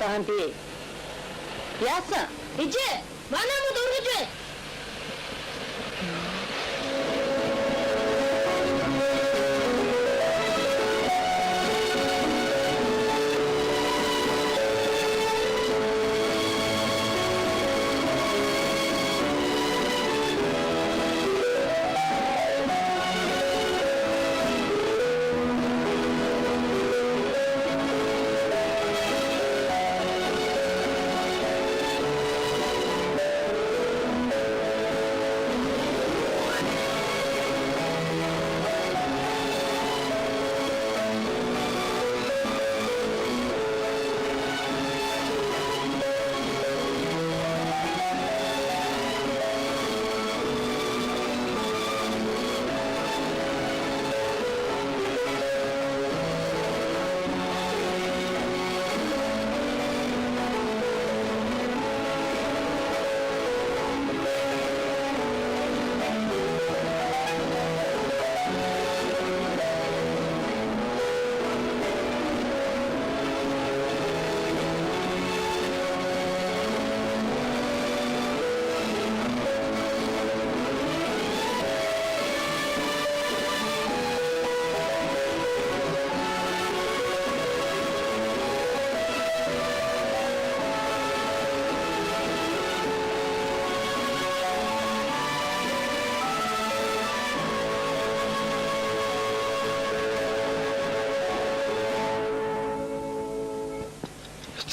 Таганди. Яасан? Ижээ, манай мод өргөж бай.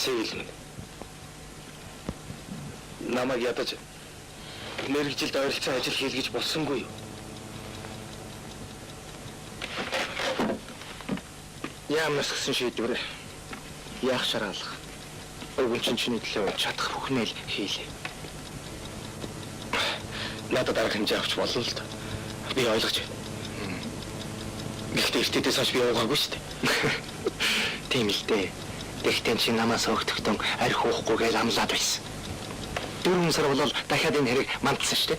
Сэйлэн. Намайг ядаж мэрэгжилд ойролцоо ажил хийлгэж болсонгүй юу? Ямаас гисэн шийдвэр яах шараалах. Өвгөн чиний төлөө чадах бүхнээ л хийлээ. Надад арга хэмжээ авч болно л да. Би ойлгож байна. Гэхдээ эртээдээс хойш би уугаагүй шүү дээ. Тийм л дээ. Тэгтэн чи намаас өгтөгтөн арх уухгүй гэж амлаад байсан. 4 сар болол дахиад энэ хэрэг мандсан шүү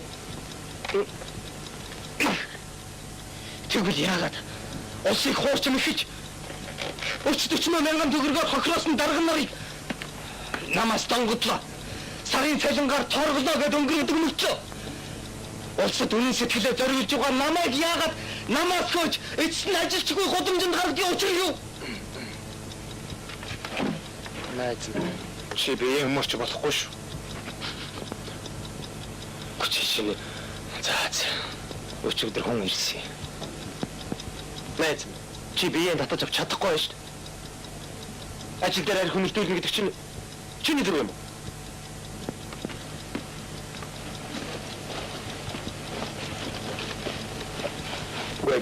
дээ. Тэгвэл яагаад улсыг хуурч мөхөж 30-40 мянган төгрөгөөр хохироосон дарган нарыг намаас донгодлоо. Сарын цалингаар торглоо гэд өнгөрөөдөг мөчөө. Улсад үнэн сэтгэлээ зориулж байгаа намайг яагаад намаас хөөж эцэст нь ажилчгүй гудамжинд гаргадгийн учир юу? Найз чи бие өмөрч болохгүй шүү. Чичнэ. За. Өчигдөр хүн ирсэн. Найз, чи биеэ татаж авч чадахгүй байж шүү дээ. Ажил дээр арх хүнэлтүүлнэ гэдэг чинь чиний зүрх юм уу?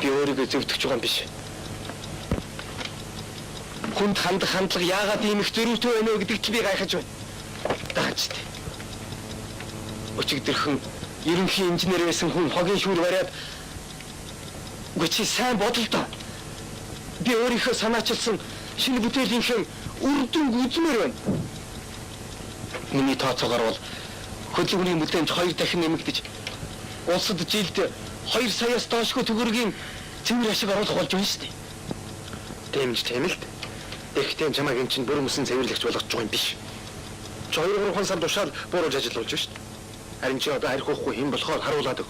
Би өөрийгөө зөвтгөж байгаа юм биш. Хүнд хандах хандлага яагаад ийм их зөрүүтэй байна вэ гэдэгт би гайхаж байна. Даачд. Өчигдөрхөн ерөнхий инженер байсан хүн хогийн шүүр бариад үгүй чи сайн бодол доо. Би өөрийнхөө санаачилсан шинэ бүтээлийнхээ үр дүнг үзмээр байна. Миний тооцоогоор бол хөдөлгөөний мүлээнч 2 дахин нэмэгдэж улсад жилд 2 саяас доошгүй төгрөгийн цэвэр ашиг оруулах болж байна шүү дээ. Тэмж тийм л. Ихтэй чамайг эн чинь бүр мөсөн цэвэрлэгч болгож байгаа юм биш. Чи 2-3 сар тушаал бууруулж ажиллаж шүү дээ. Харин чи одоо архихгүй хэм болохоор харуулад өг.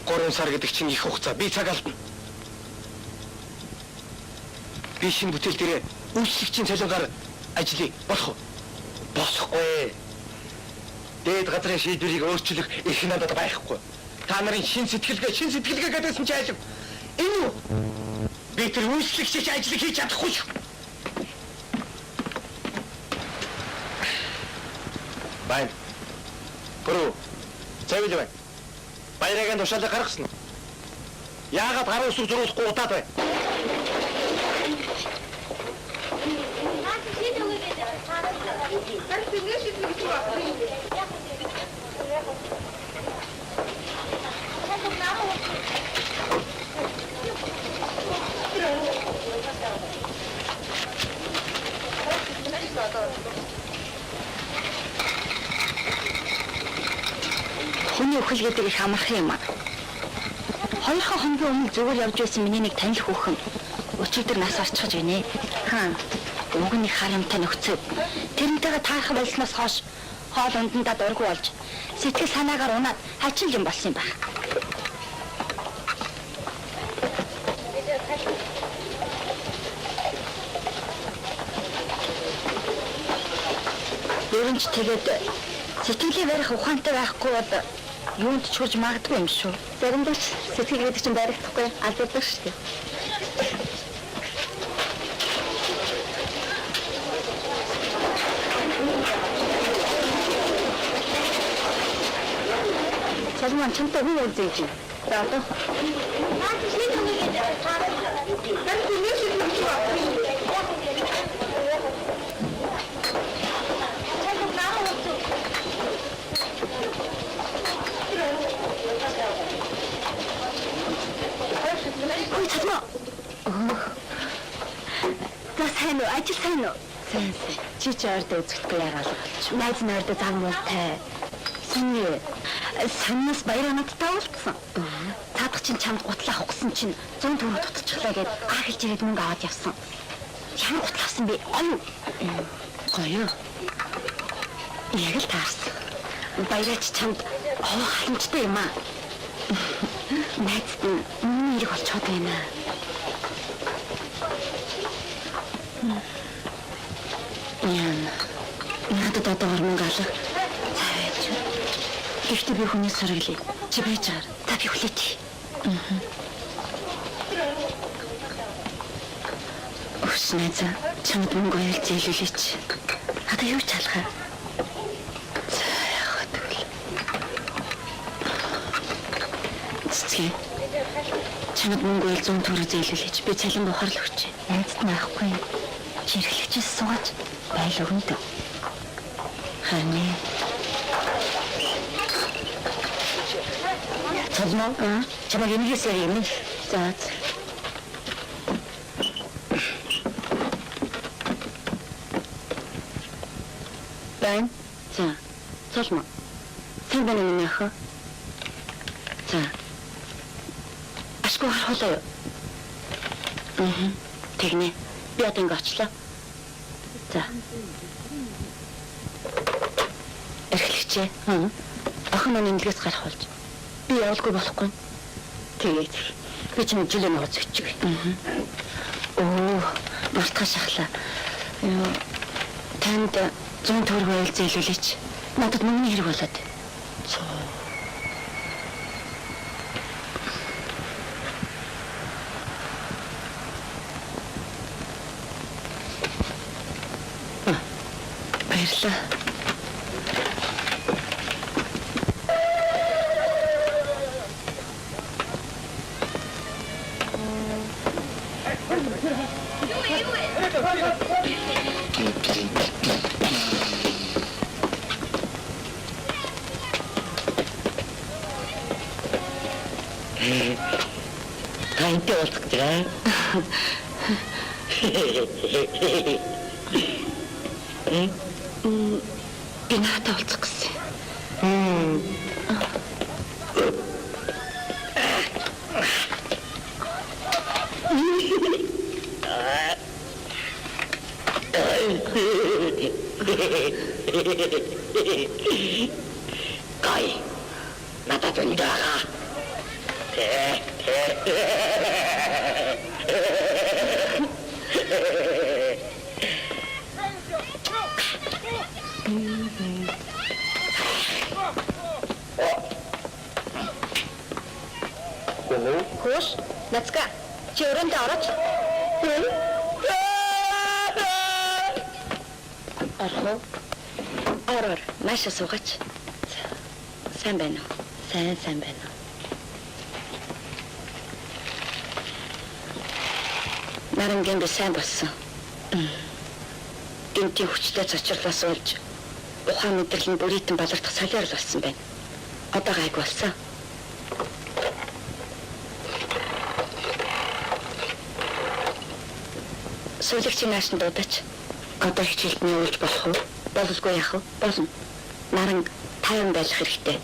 3 сар гэдэг чинь их хугацаа. Би цаг алдна. Би шинэ бүтээл дээр үйлчлэгчийн цалингаар ажиллая. Болох уу? Болохгүй. Дээд газрын шийдвэрийг өөрчлөх их надад байхгүй. Та нарын шин сэтгэлгээ гэдэгсэн чи айлг. Энэ юу? Би тэр үйлчлэгчийн ажлыг хийж чадахгүй шүү. Бай. Пүрүү. Цэвэл бай. Баярагийн тушаалыг гаргасан. Яагаад гар усыг зуруулахгүй удаад бай? Хүний өхөл гэдэг их амархан юм аа. 2 хоногийн өмнө зүгээр явж байсан миний нэг танил хүүхэн өчигдөр нас орчихж байна. Уг нь хар юмтай нөхцөө. Тэрнтэйгээ таарах болсноос хойш хоол ундандаа дургүй болж сэтгэл санаагаар унаад хачин юм болсон юм байна. Ерөнч тэгээд сэтгэлээ барих ухаантай байхгүй бол юунд ч хүрч магадгүй юм шүү. Заримдаа ч сэтгэл гэдэг чинь баригдахгүй алдагддаг шүү дээ. Чамд чамтай хүн үзэж байна. За одоо. Ой, чамаа. Сайн уу? Ажил сайн уу? Сайн. Чи ч ойрдоо үзэхгүй яагаад болч. Найз нойрдоо зам муутай. Саннаас баяраа надтай уулзсан. Цаадах чинь чамд гутлаа авахсан чинь 100 төгрөг тутчихлаа гэд ахилж ирээд мөнгө аваад явсан. Ямар гутал авсан бэ? Гоё. Яг л таарсан. Баяраач чамд халамжтай юм аа. Найзд нь нэрийг олцоод байна. Надад одоо мөнгө алга. Гэхдээ би хүнээс сорглие. Чи байж байгаа. Та би хүлээч. Өснэзэ чамд мөнгө ойл зээлүүлээч. Одоо юу ч алхаа. Цэцгээ. Чамд мөнгө ойл 100 төгрөг зээлүүлээч. Би цалин бухаар л өгч. Найзд нь авахгүй. Чи эрхлэгчээс суугач байл өгнө. Харин Чамаа чамаа энийгээс юм. За. Байн. За. Чамаа. Сайн байна уу нөхө? За. Ашгүй харахлаа. Тэгнэ. Би одоо ингэ очлоо. За. Эрхлэгчээ. Охин нь нэмлэгээс гарах болж. Би явуулгүй болохгүй. Тэгээд би ч жилээ нууц өчөг. Мартах шахлаа. Танд 100 төгрөг ойл зээлүүлээч. Надад мөнгөний хэрэг болоод. Баярлалаа. Таинтай болчих гэж. Би надад уулзах гэсэн. Гай. Надад өндөөгөө. Хөөс, нацга. Чи өрөөндөө орооч. Ороо. Ороор, маашаа суугаач. Сайн байна уу? Сайн байна уу? Нарангийн би сайн болсон. Гинтийн хүчтэй цочрлоос болж ухаан мэдрэлийн бүрийдэн балардах солиор л болсон байна. Одоо гайг болсон. Сүүлэгчийн наашин дуудач. Одоо хичээлд нь явуулж болох уу? Бололгүй яах вэ? Болно. Наран тайван байх хэрэгтэй.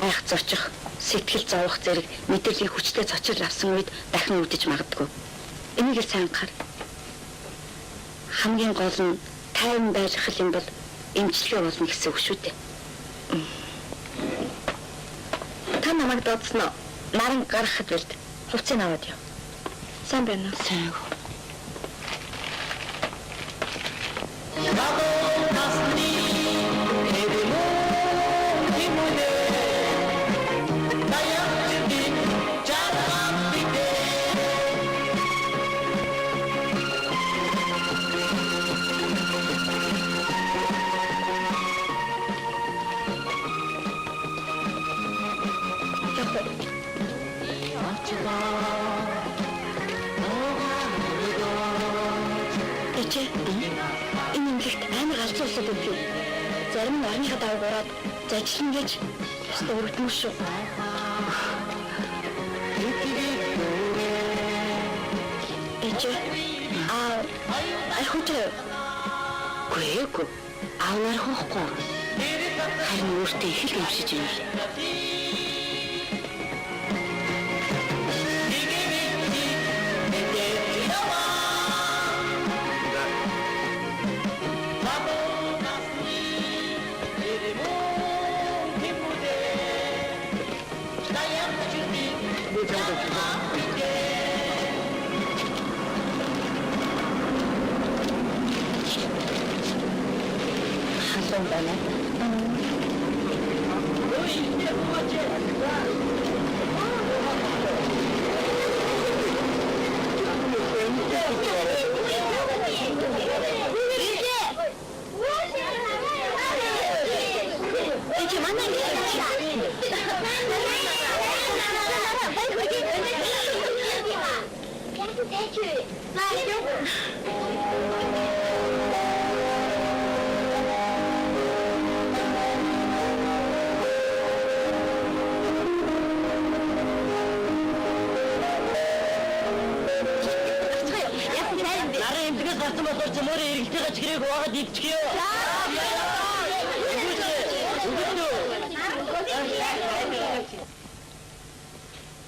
Айх зочих, сэтгэл зовох зэрэг мэдрэлийн хүчтэй цочрол авсан үед дахин үүдэж магадгүй. Энийг сайн анхаар. Хамгийн гол нь тайван байх юм бол эмчилгээ болно гэсэн үг шүү дээ. Та намайг дуудсан уу? Наран гаргахад билд. Хувцсыг аваад яв. Сайн байна уу? Сайн. Энэ имлэгт амар галзуусаад өгөө. Зарим нь орныхаа давыг ураад зажлан гэж өстө өргөдмөш шүү. Айхуучаа. Гүйгүй. Аавнаар хоохгүй. Харин өөртөө их л юмшиж юм. Халуун байна.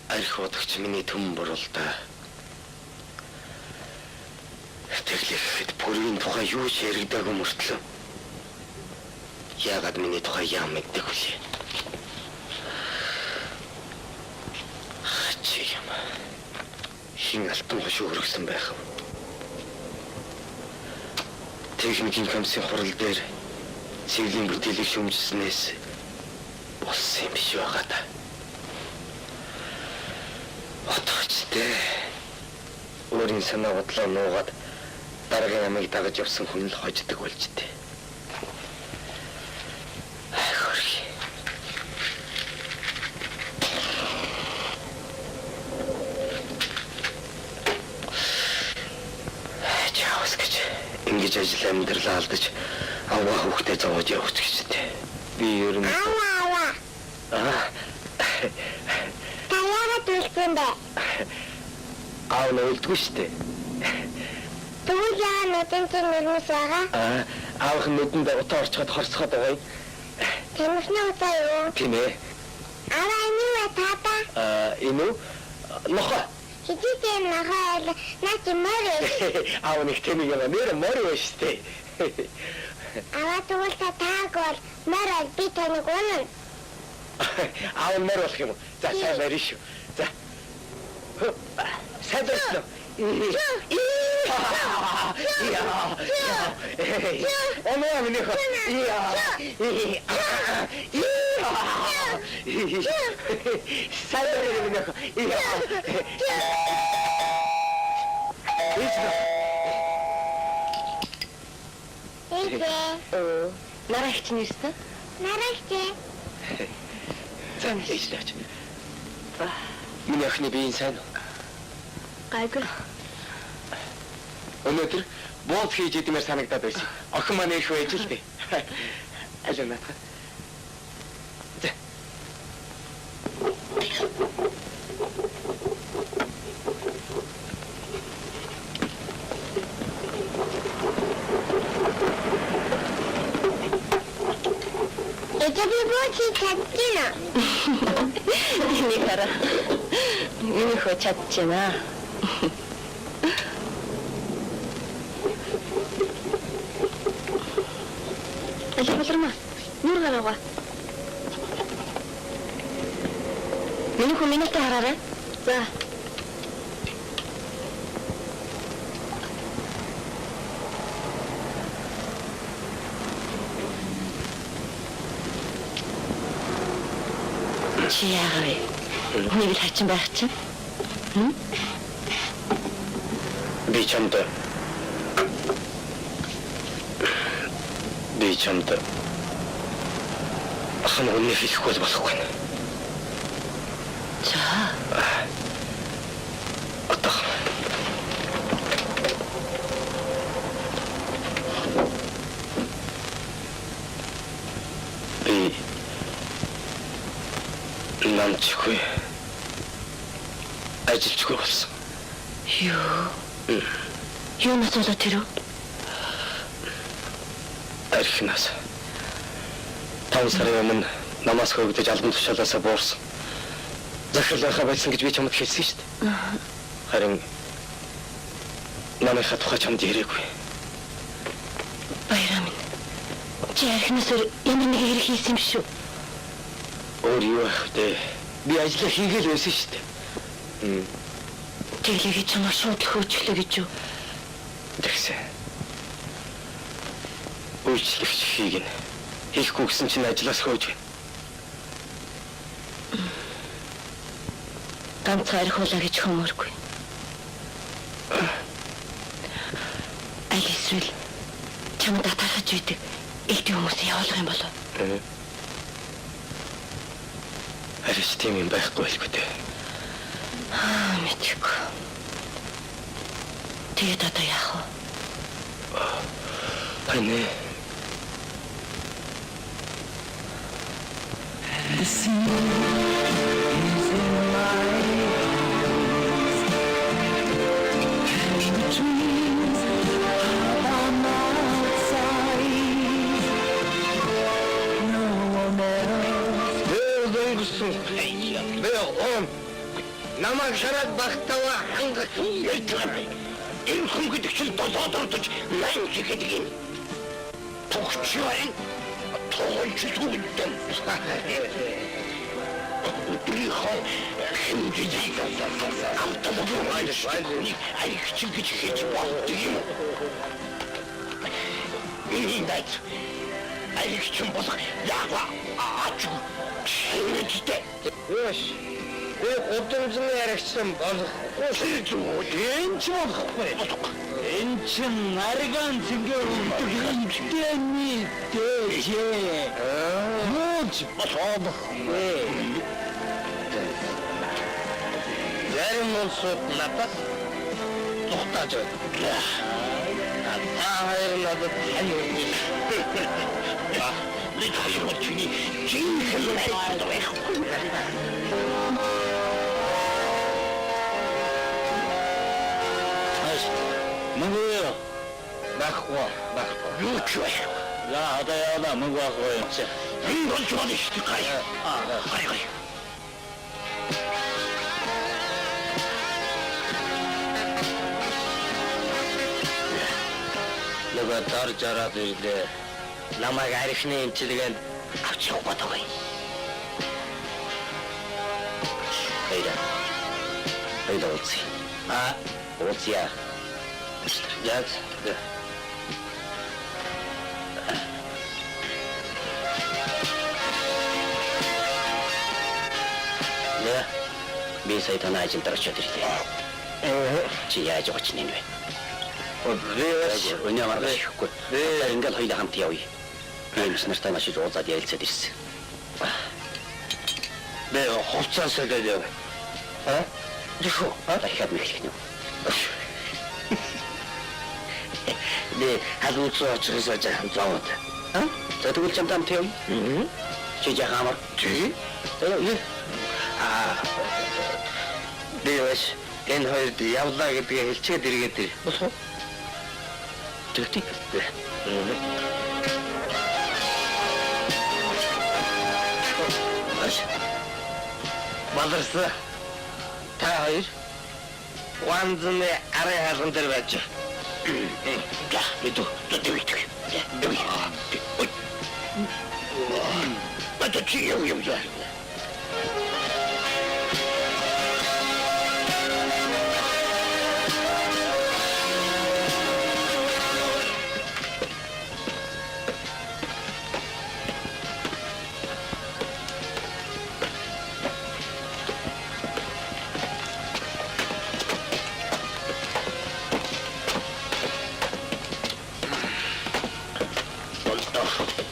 Арх удагч миний төмөн буралдаа. Тэглэхэд бүрийн тухай юу ч яригдаагүй мөртлөө. Яагаад миний тухай яам мэддэг вүлээ? Чи юм. Хин алтан хошуу хөргсөн байх вэ? Техникийн комиссийн хурал дээр цэвлийн бүтээлийг шүмжснээс болсон юм биш байгаа да. Отгочтой. Өөрийн санаа бодлоо нуугаад дараагийн ямыг дагаж явсан хүн л хождог болж дээ. Хөрхи. Чаус гэж ингэж ажил амьдралаа алдаж аваа хүүхдээ зовоож явууч гэжтэй. Би ер нь Таяагаад үлдсэн бэ? аав нь үлдгүй штэ. Тэгвэл яа нүдэн чинь нэрмэс байгаа? Аавх нь нүдэнд утаа орчход хорцоход байгаа юм. Тэмхний утаа юу? Тийм ээ. Араа энэ юу таата? Энэ үү? Нохоо. Хичээтэй нахаа наач морь. Аав нэг тэмийг юм нэр морь вэ штэ. Аваа тэгвэл таагаар морь би таныг унана. Аав морь болох юм. За сайн барь шүү. За. Сайн байна. Оно миний хөө. Сайдэр миний хөө. Нараагч нь ирсэн. Нараагч. За ээжлээч. Миний охины биеийн сайн уу? Гайгүй. Өнөөдөр бууз хийж идэмээр санагдаад байсан. Охин маань их байж л дээ. Аль наатах. За. Эцэг бууч чадчихна. Энийг хараа. Миний хөө чадчихна. Албалрма. Нүр гараа. Миний хөө минутаа хараарай. За. Чи яагаад нэг л хачин байх чинь? Би чамд ахын үнэ хэлэхгүй болохгүй. За. Одоо би намчгүй ажилчгүй болсон. Юу насолоо тэр үү? Архинаас 5 сарын өмнө намаас хөвгдөж албан тушаалаасаа буурсан. Захирлынхаа байсан гэж би чамд хэлсэн шүү дээ. Харин намайхаа тухай чамд яриаггүй. Баярам. Чи архинаас ямар нэг хэрэг хийсэн юм шүү. Өөр юу ах вэ? Би ажиллаа хийгээл байсан шүү дээ. Тэглэгээ чамаа шууд хөөчлөө гэж юу? Тэгсэн. Үйлчлэгч хийгэн. Хийхгүй гэсэн чинь ажлаас хөөж байна. Ганц архиулаа гэж хөмөргүй. Аль эсвэл чамд татахж үйдэг элдв хүмүүсээ явуулах юм болов? Арич тийм юм байхгүй байлгүй дээ. Мэдээгүй. Тэгээд одоо яах вэ? Анэ. The sea is in my eyes, and the dreams are outside. No one else. Намайг шараад багтаваа хангах юм. Энэ хүн гэдэг чинь долоодордож лайн хийгээд юм. Тогч байна. Тогч зүгдэн. Прихоо хэмжиж автомобиль айгч гэж хийж болдог юм. Энэ дэт Аягч юм болох яага аач чимэжтэй. Ёш. Гудамжны яригчсан болохгүй шүү. Энэ ч болохгүй. Энэ ч нарган зингээ үлдэх хэмжээний дэшээ. Мууч болохгүй. Зарим улсууд надад тухтааж байна. Хайр надад тань өгнө. Нэг хоёр өчигний жинхэнэ найдвар байхгүй. Мөнгө байхгүй. Юу ч байхгүй. Яа, одоо яа мөнгө байхгүй юм чи. Энэ бол чод шүү дээ. Гай. Нөгөө дор жараад ирлээ. Намайг арихны эмчилгээнд авчих бодоггүй. Хайда уци. Уция. Яд. Нэ. Би сайтана ажил дараач ирлээ. Чи яаж очив нэ? Өнөө маргахгүй. Ингээл хоёул хамт явъя. Би эмч нартай маш их уулзаад ярилцаад ирсэн. Би хуцаасаа гэдэг. Дихо, дахиад мэхлэх нь. Би халууцаа очихсоо жаахан зовоод. За тэгвэл чамд хамт явъя. Чи жаахан амар. Чи? Би бас энэ хоёрд явлаа гэдгээ хэлчихэд иргээд ир. Болох. Тэгтээ. Мадэрсэ. Та хоёр ванзны арай хаалган дээр байж. За, бид дүүдэг. Дүүй. Бата чи юм заа.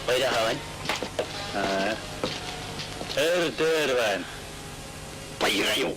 Bayra hawan. Terban. Bayra yo.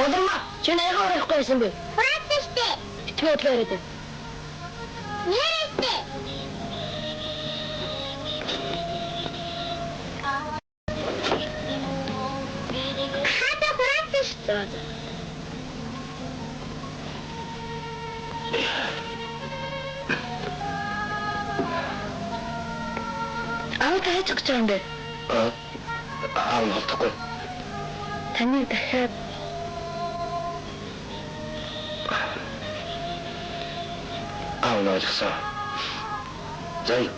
Удамма, чи наяга орохгүй байсан бэ? Хураасан штэ. Битгий бодлоо яриад. Яриадэ. Хата хураасан штэ. Яаж гэж юм бэ? Олдохгүй. Таны дахиад Ойлгосон. Зай.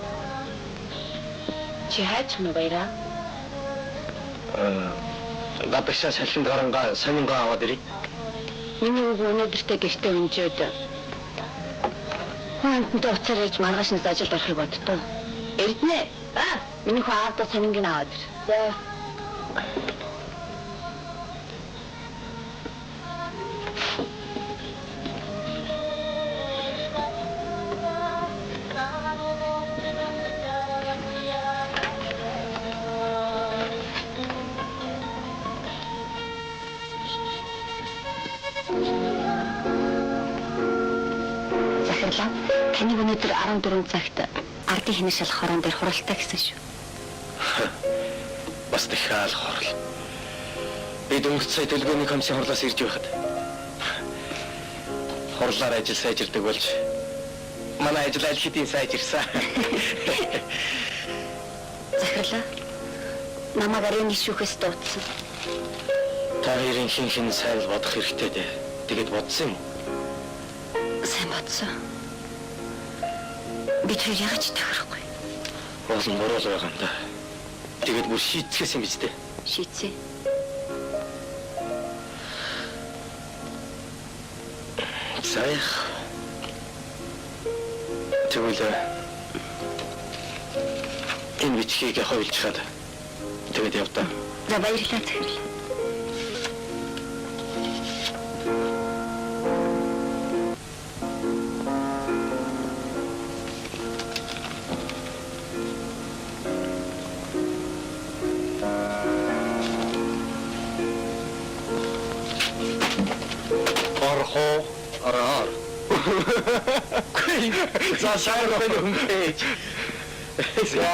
чи хайч мө баяра? Гадагшаа салхинд гарангаа сонингаа аваад ирээ. Миний үг өнөөдөртөө гэртээ өнжөөд хаанттай уцаар ярьж маргаашнаас ажилд орохыг боддоо. Эрдэнэ. Миний хөө аавда сонинг нь аваад ир. За. Таныг өнөөдөр 14 цагт ардын хинэ шалах хорон дээр хуралтай гэсэн шүү. Бас дахиад хорл. Би дөнгөж сая төлөвлөгөөний комиссын хурлаас ирж байхад хурлаар ажил сайжирдаг болж манай ажил аль хэдийн сайжирсан. захирлаа. Намайг арийн шүүхээс дуудсан. Та хоёрын хин сайн л бодох хэрэгтэй дээ. Тэгээд бодсон юм уу? Сайн бодсон. Бид хоёр яагаад ч тохирохгүй. Болон буруу л байгаа юм да. Тэгээд бүр шийдчихсэн юм биз дээ. Шийдсэн. Сайх. Тэгвэл энэ бичгийг хойлцоод тэгээд явдаа. За баярлалаа захирал. Орхоо ороор. За сайн байна уу? За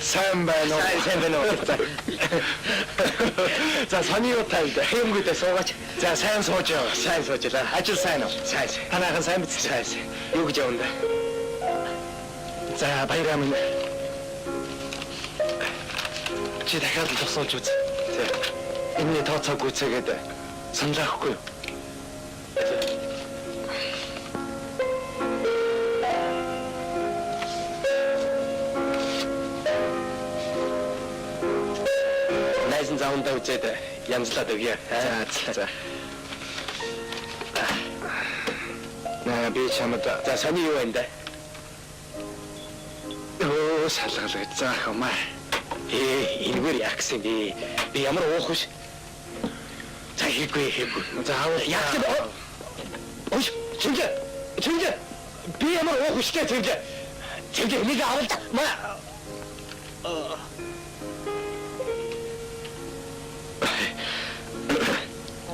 сайн байна уу? Сайн байна уу? За сони юу тавьд? Хэмгүүдээ суугач. За сайн сууж яа. Сайн суужлаа. Ажил сайн уу? Сайн. Танайхан сайн биз? Сайн. Юу гэж явна бэ? За баяраа минь. Чи дахиад л тусуулж үз. Энэний тооцоог үцээгээд саналаахгүй юу? Найзан заавандаа үзээд янзлаад өгье. За. Би чамд за сони юу байна да? Оо салгалж заах юм аа. Энэгээр яах гэсэн би ямар уух вэ? За хийгүй. За яах вэ? Ой, чингэ. Би ямар уух вэ чингэ? Чингэ энийг аваад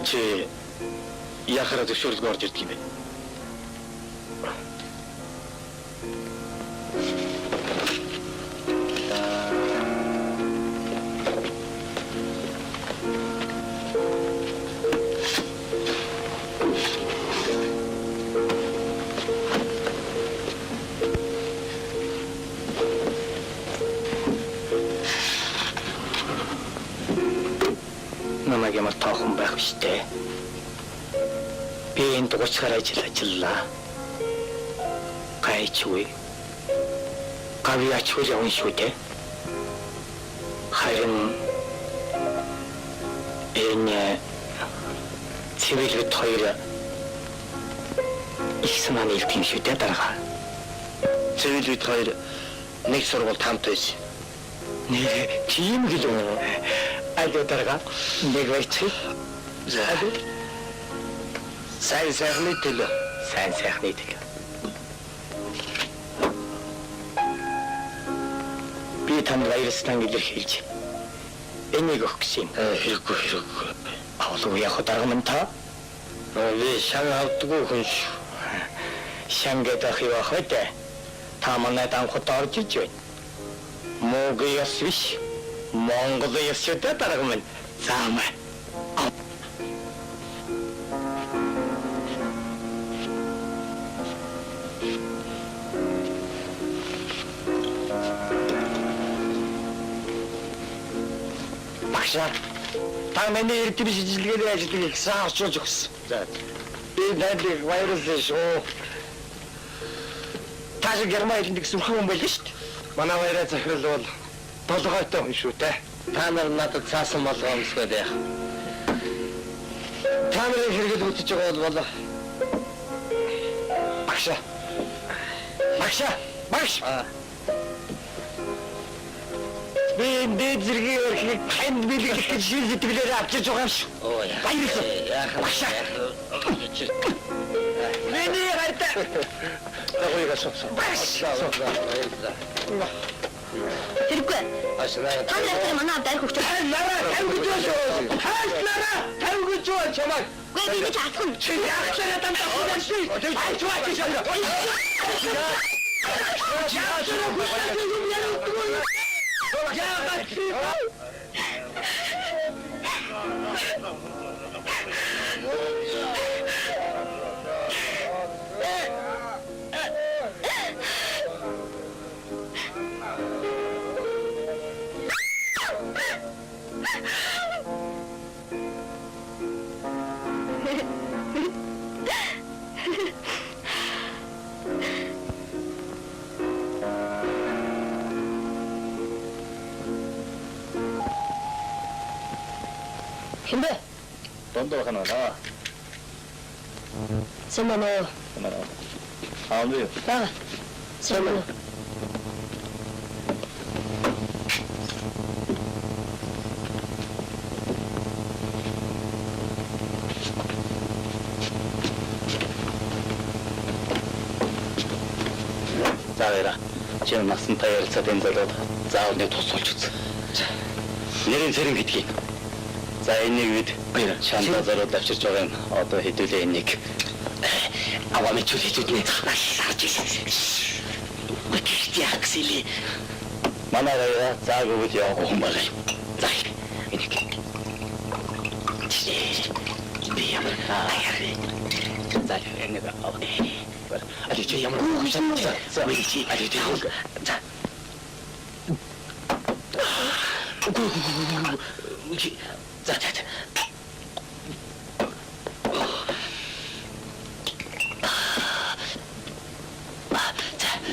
чи яхара зөвшөөрлөг орж ирдэг юм бэ? Намайг ямар тоохон байх биштэй. Би энэ дугуйчаар ажиллаа. Гайчгүй. Гавьяачгүй явна шүү дээ. Харин энэ цэвэрлэгт хоёр их санааны илт юм шүү дээ дарга. Цэвэрлэгт хоёр нэг сургуульд хамт байсан. Нэг тийм гэлөө. Айдо дарга нэг байцыг. За. Сайн сайхны төлөө. Би танд баярлалаа илэрхийлж. Энийг өгөх гэсэн юм. Хэрэггүй. Авлуу яг дарга минь та. Би шан авдаггүй хүн шүү. Шан гэдэг юу ах вэ? Та манай данхад орж иж байна. Мог яс биш. Монгол ястай дарга минь. Заамаа. Багшаа, та миний эрдэм шижилгээний ажлыг их сайн орчуулж өгсөн. За. Би надад баярлалаа шүү. Та ч Герман хэлэнд гэсэн хүн байл шүү дээ. Манай баяраа захирал бол толгойтой хүн шүү дээ. Та нар надад цаасан болгоомсгоо дээ. Та нарын хэрэгэл үтэж байгаа бол Багш. Би энэ зэргийн өрхийг танд бэлгэлэх гэж шил зэтгэлээр авчирч байгаа юм шүү. Баярлалаа. Багшаа. Миний хайртай. Загойга суусан. Хэрэггүй. Та нартай манай дайр хөвч. Тавьгүйч чамаа. Гүй би чаахгүй. Чи яахлаа дамтаа шүү. Айчваач шавра. 근데 돈도 하나 나. Сайн байна уу? 아무래요. Бага. Сайн байна уу? 자외라. 지금 막상 파이어를 된 걸로 자원에 도solж үз. Нэрийн цэрэн гэдгийг. За энэ үед шантаа зориуд авчирч байгаа юм. Одоо хэдүүлээ энийг аваа мэт хэлээд харж ирсэн. Үгүй яаксили. Манайгаа зааг өгöd явах юм байна. За энийг. Би ямар аяарэ. За энийг аваа. 아니 저 ямар 자 왜지 아니 자 자자자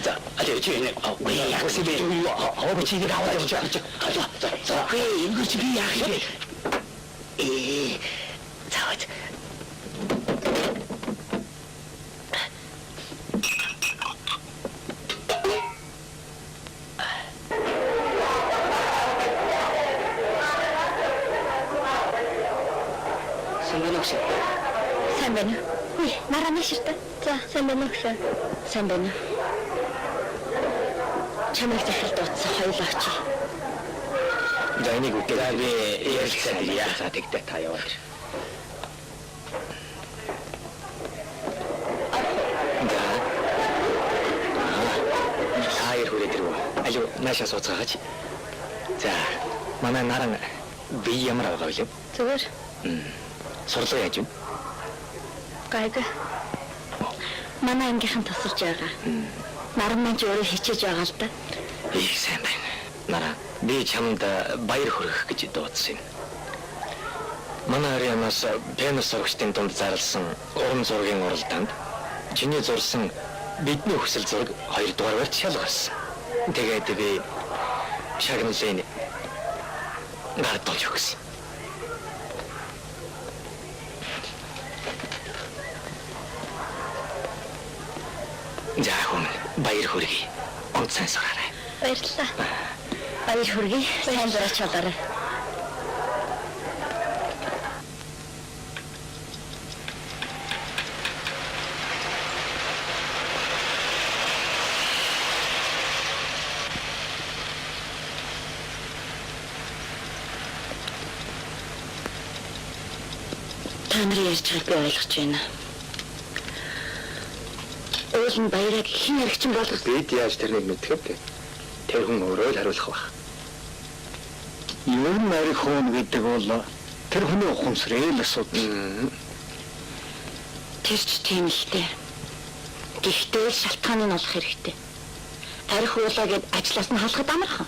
자 아니 저기 왜 약속이 어버치기 나와요 자왜 이거 집이 약속이 자 Сайн байна уу? Үй, нараа ширтэ. За, сайн байна уу гэсэн. Сайн байна. Чамайг захил дуудсан хоёулаа очив. За энийг үгээр би ярьсан яа за тэгтээ та яваад. За. Хайр хүрээ дэрв. Алуу наашаа сууцгаагач. За, манай наран би ямар байгаа вэ? Зүгээр. Сурлага яаж вэ? Гайг. Манай ангийнхан тасарч байгаа. Наран маань ч өөрөө хичээж байгаа л да. Их сайн байна. Нараа би чамд баяр хүргэх гэж дуудсан юм. Манай арианаас пенс зурагчдын дунд зарласан уран зургийн уралдаанд чиний зурсан бидний хүсэл зураг 2 дугаар барьж шалгарсан. Тэгээд би шагналын гардуулж өгсөн. За хүн баяр хүргэе. Онцгой сураарай. Баярлалаа. Баяр хүргэе. Сайн зураач болоорой. Та нарын ярьж байгааг би ойлгож байна. Уул нь баярыг хэн яригчин болгох Бид яаж тэрнийг мэдэх вэ? Тэр хүн өөрөө л хариулах байх. Юу нарийн хүн гэдэг бол тэр хүний ухамсарыг л асуудал. Тэр ч тийм л дээ. Гэхдээ шалтгааны нь олох хэрэгтэй. Арх уулаа гэд ажлаас нь халахад амархан.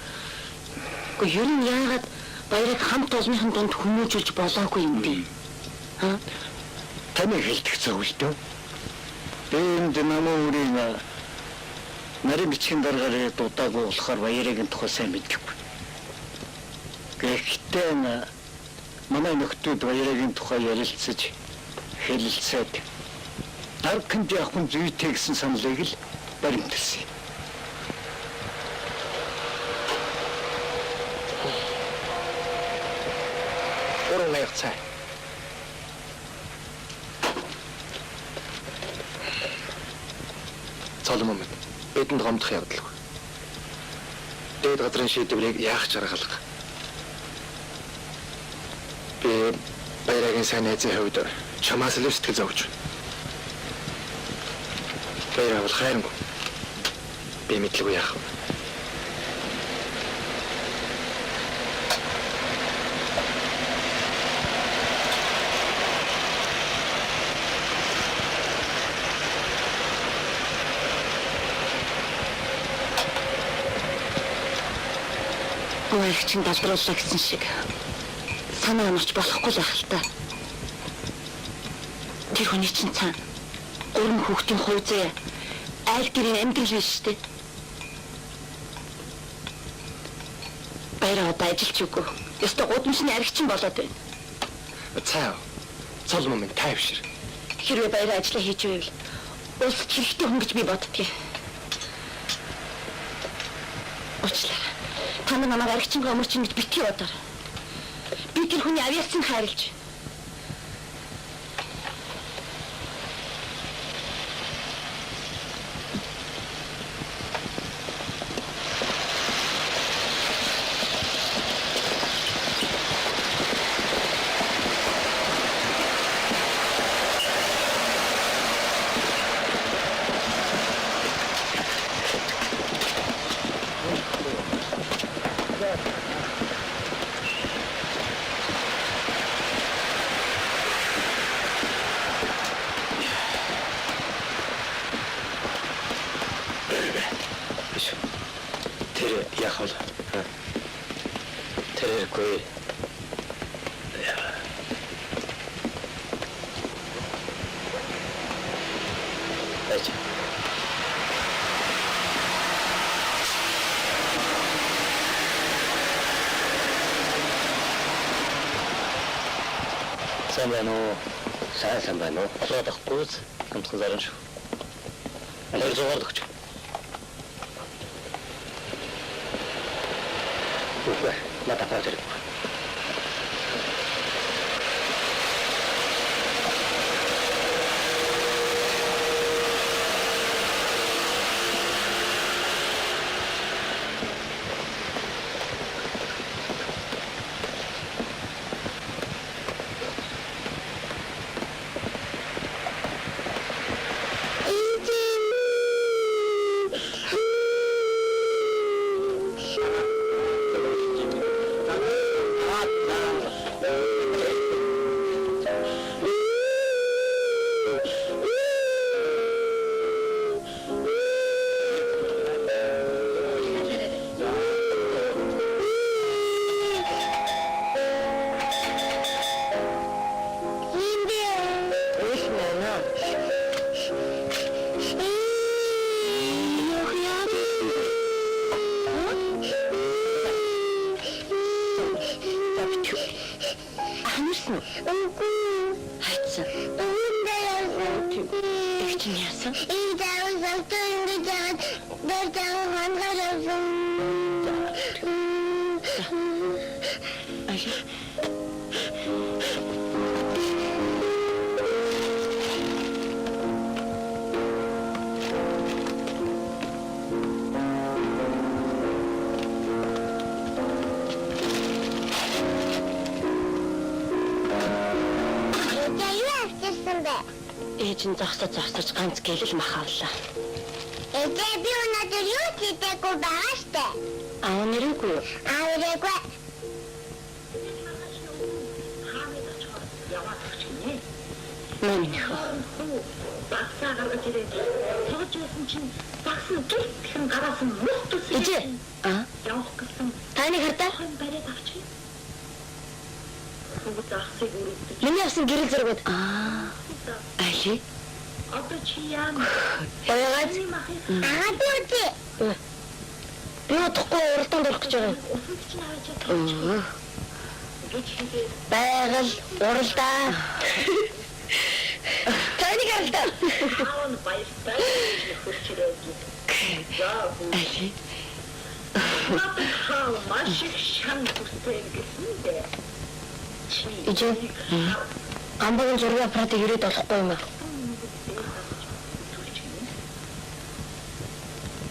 Гэхдээ ер нь яагаад баярыг хамт олонныхын дунд хүмүүжүүлж болоогүй юм бэ? Таны хэлдэг зөв л дээ. Энд намаа үрийн нарийн бичгийн дараагаар дуудаагүй болохоор баярыг нь тухай сайн мэдчихгүй. Гэхдээ манай нөхдүүд баярыг тухай ярилцаж хэлэлцээд дарганд явахын зүйтэй гэсэн саналыг л баримталсан. Өөрөө нэг цай. Соломон бидэнд гомдох явдалгүй. Дээд газрын шийдвэрийг яах ч арга алга. Би баярагийн сайн найзын хувьд чамаас л сэтгэл зовж байна. Баяраа бол хайргүй. Би мэдлгүй яах вэ? Гуйгчин далдрууллаа гэсэн шиг санаа онорч болохгүй л байх л та. Тэр хүний чинь цаа 3 хүүхдийн хувьзээ айл гэрийн амьдрал биш шүү дээ. Баяраа одоо ажиллаж үгүй. Ёстой гудамжны аригчин болоод байна. Цаа. Цол момент тайвшир. Хэрвээ баяр ажиллаа хийж байвал улс хэрэгтэй хүн гэж би боддгийг. Уучлаарай. Та намайг аригчингаа өмөрчин гэж битгий бодоор. Би тэр хүний авиацын хайрлж. Тэр яах вэ? Тэргүй. Эч. Сайн байна уу? Олоодохгүй хамтхан зарна шүү. Аль зугаар дөгч. Үгүй, надад паатэр. Ээжин зогсож ганц гэлэл махаалаа. Ээжээ би өнөөдөр юу ч хийдэггүй байгаа штэ. Аа нэргүй юу? Аагүй. Мэнийх. Багсаа гаргаж ирээд тоож байсан чинь багс нь гэрхэн гараас нь мөх төсөө. Ээжээ. Аа. Явах гэсэн. Таны хардаа? Хон бариад авчих. Бүгд ахсыг үргэлж. Миний авсан гэрэл зэрэгүүд. Аа. Али. Одоо чи яа? Баягаад. Аа би үгүй. Би удахгүй уралдаанд орох гэж байгаа. Усанд чинь аваад чадчих. Байгаль уралдаа. Таны гэрэлдээ. Хаан баяртай хурцрээд. Али. Надад хаа маш их шан хүстэй гэсэн дээ. Ижээ. Амбагийн зургийн аппаратыг ирээд болохгүй юм аа.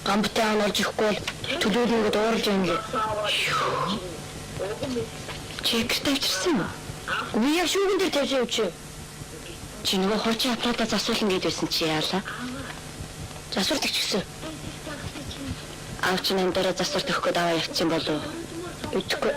Амбтаа ануулж ихгүй бол төлөөлөнгөд уурж юм гээ. Чек тавьчихсан юм. Би яг шүүгэн дээр тавьж явчих. Чи нөгөө хуучин аппаратаа засуулна гэдээсэн чи яалаа? Засвардаг ч гэсэн. Аавч намдаараа засвар төгөх гээд аваа явчихсан болов. Үгүй.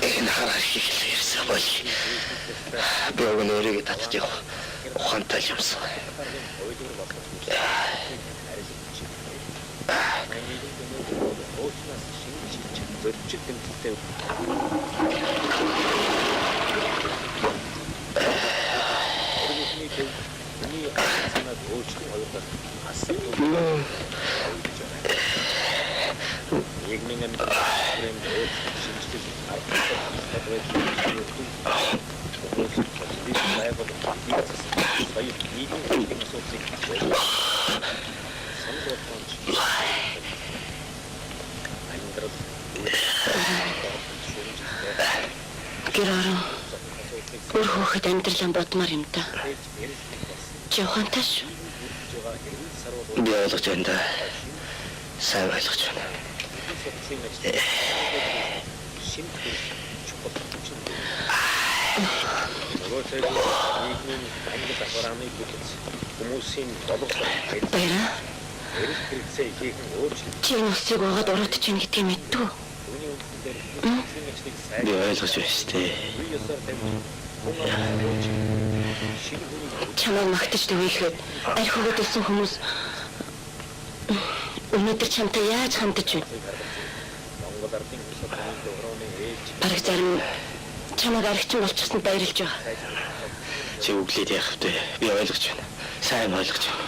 Энэ хараа хийхлээрсэн бол би өгөн өөрийгөө татж явах ухаантай юмсан. Гэраараа өөр хөөхд амьдралаа бодмаар юм да. Чи ухаантай шүү. Би ойлгож байна да. Сайн ойлгож байна. Баяраа. Чи энэ усыг угаад урагдж байна гэдгийг мэдтүү. Би ойлгож байна шүү дээ. Чамайг магтаж дөвөйхэд арх өгöd илсэн хүмүүс өнөөдөр чамтай яаж хандаж байна? Бараг зарим чамайг архичин болчихсонд баярлж байгаа. Чи үглээд яах вэ? Би ойлгож байна. Сайн ойлгож байна.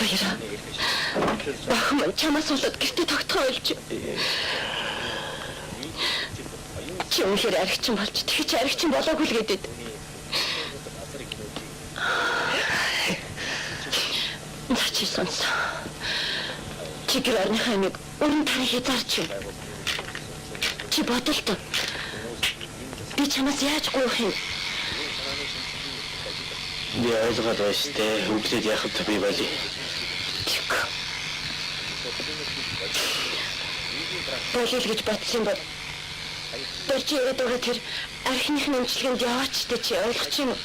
Баяраа. Бахан чамаас болоод гэртээ тогтхоо ойлж. Чи үнэхээр архичин болж тэгэж архичин болоогүй л гэдэг. Чи сонс. Чи гэр орныхаа нэг өрн тарих хязаарч юм. Чи бодолтой. Би чамаас яаж гуйх юм? Би ойлгоод байна шүү дээ. Үглээд яах вэ би болий. Болил гэж бодсон бол дөрж ирээд байгаа тэр архиных нэмчлэгэнд яваач дээ чи ойлгож юм уу?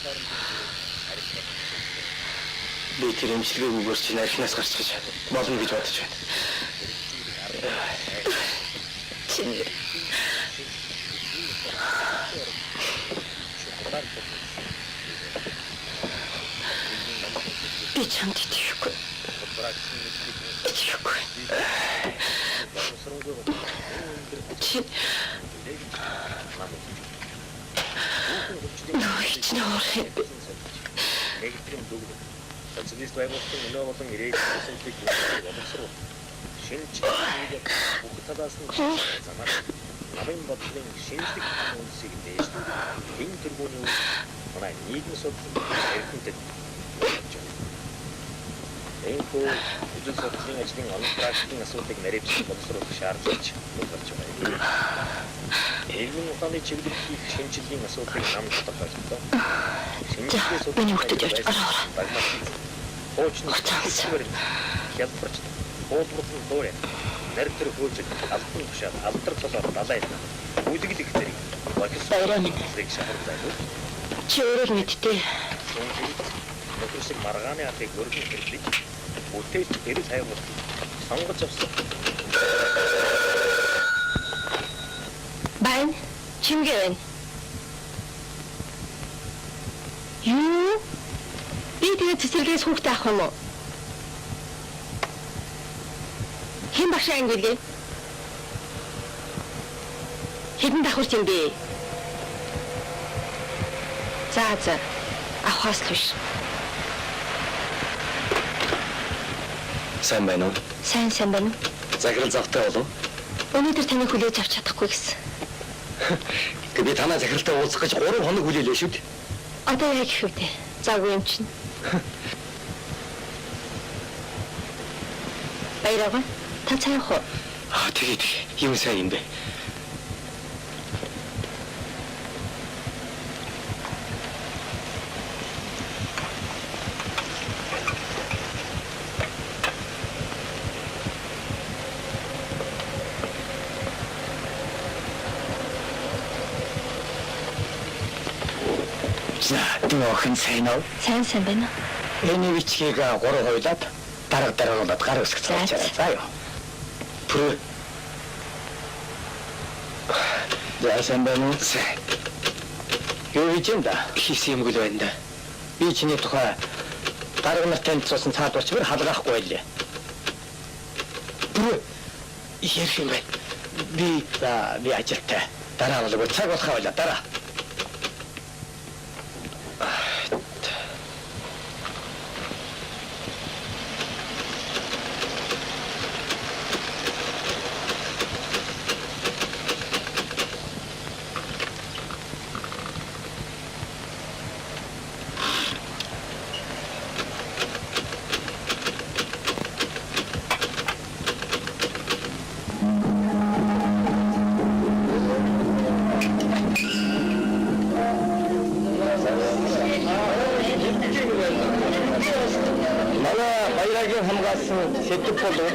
Би тэр эмчилгээгүйгээр чинь архинаас гарч гэж болно гэж бодож байна. Чи би чамд итгэхгүй. Итгэхгүй. Чи нөө хичнээн уурах юм. Социалист байгууллагын өнөө болон ирээдүйн зүйлийг боловсруул. Шинж бүх талаас нь замаар намын бодлын шинжлэх үндэсийг дээшлэх энэ төрлийн манай нийгэм судлалын эрхэнтэй энэ үйл судлалын ажлын онол практикийн асуудлыг нарийвч боловсруулах шаардлагач болж байна. Эргэн ухааны чиглэл хийх шинжилгээний асуудлыг намд тодорхойлсон. Шинжилгээ судалгааны Очноор хялбарч уулбарлын дуурай нарийн төр хөөж албан тушаад алдар толоор далай үлгэл их зэрэг Баяраа минь. шахарлаа. Чи өөрөө мэдтээ. Нөхөрсөг маргааны атыг өргөн хэрэглэж бүтээлч гэрэл хайгуул сонгож авсан. Байн чимгээ байна. Юу? Би тэгээд цэцэрлэгээс хүүхдээ авах юм уу? Хэн багш ангилгээ? Хэдэн давхар юм бэ? За авахаас л биш. Сайн байна уу? Сайн байна. Захирал завтай болов? Өнөөдөр таныг хүлээж авч чадахгүй гэсэн. Би танаа захиралтай уулзах гэж 3 хоног хүлээлээ шүү дээ. Одоо яг их үгүй. Заагүй юм чинь. Баяраа. Та цаах уу? Тэгээд юм сайн юм бэ. За, тийм охин сайн уу? Сайн байна уу? Эний бичгийг 3 хойлоод дарааруулаад гар өсгөх цаашаа. За юу. Пүр. За, сайн байна уу? Сайн. Юу хийж юм да? Хийсэн юм гэл байна да. Би чиний тухай дарга нартай цусан цаад болчихвол халгаахгүй байлээ. Пүр. Ярих юм байна. Би ажилтай. Дараа болов цаг болохоо байла дараа. Манай баярагийн хамгаалсан сэдв болов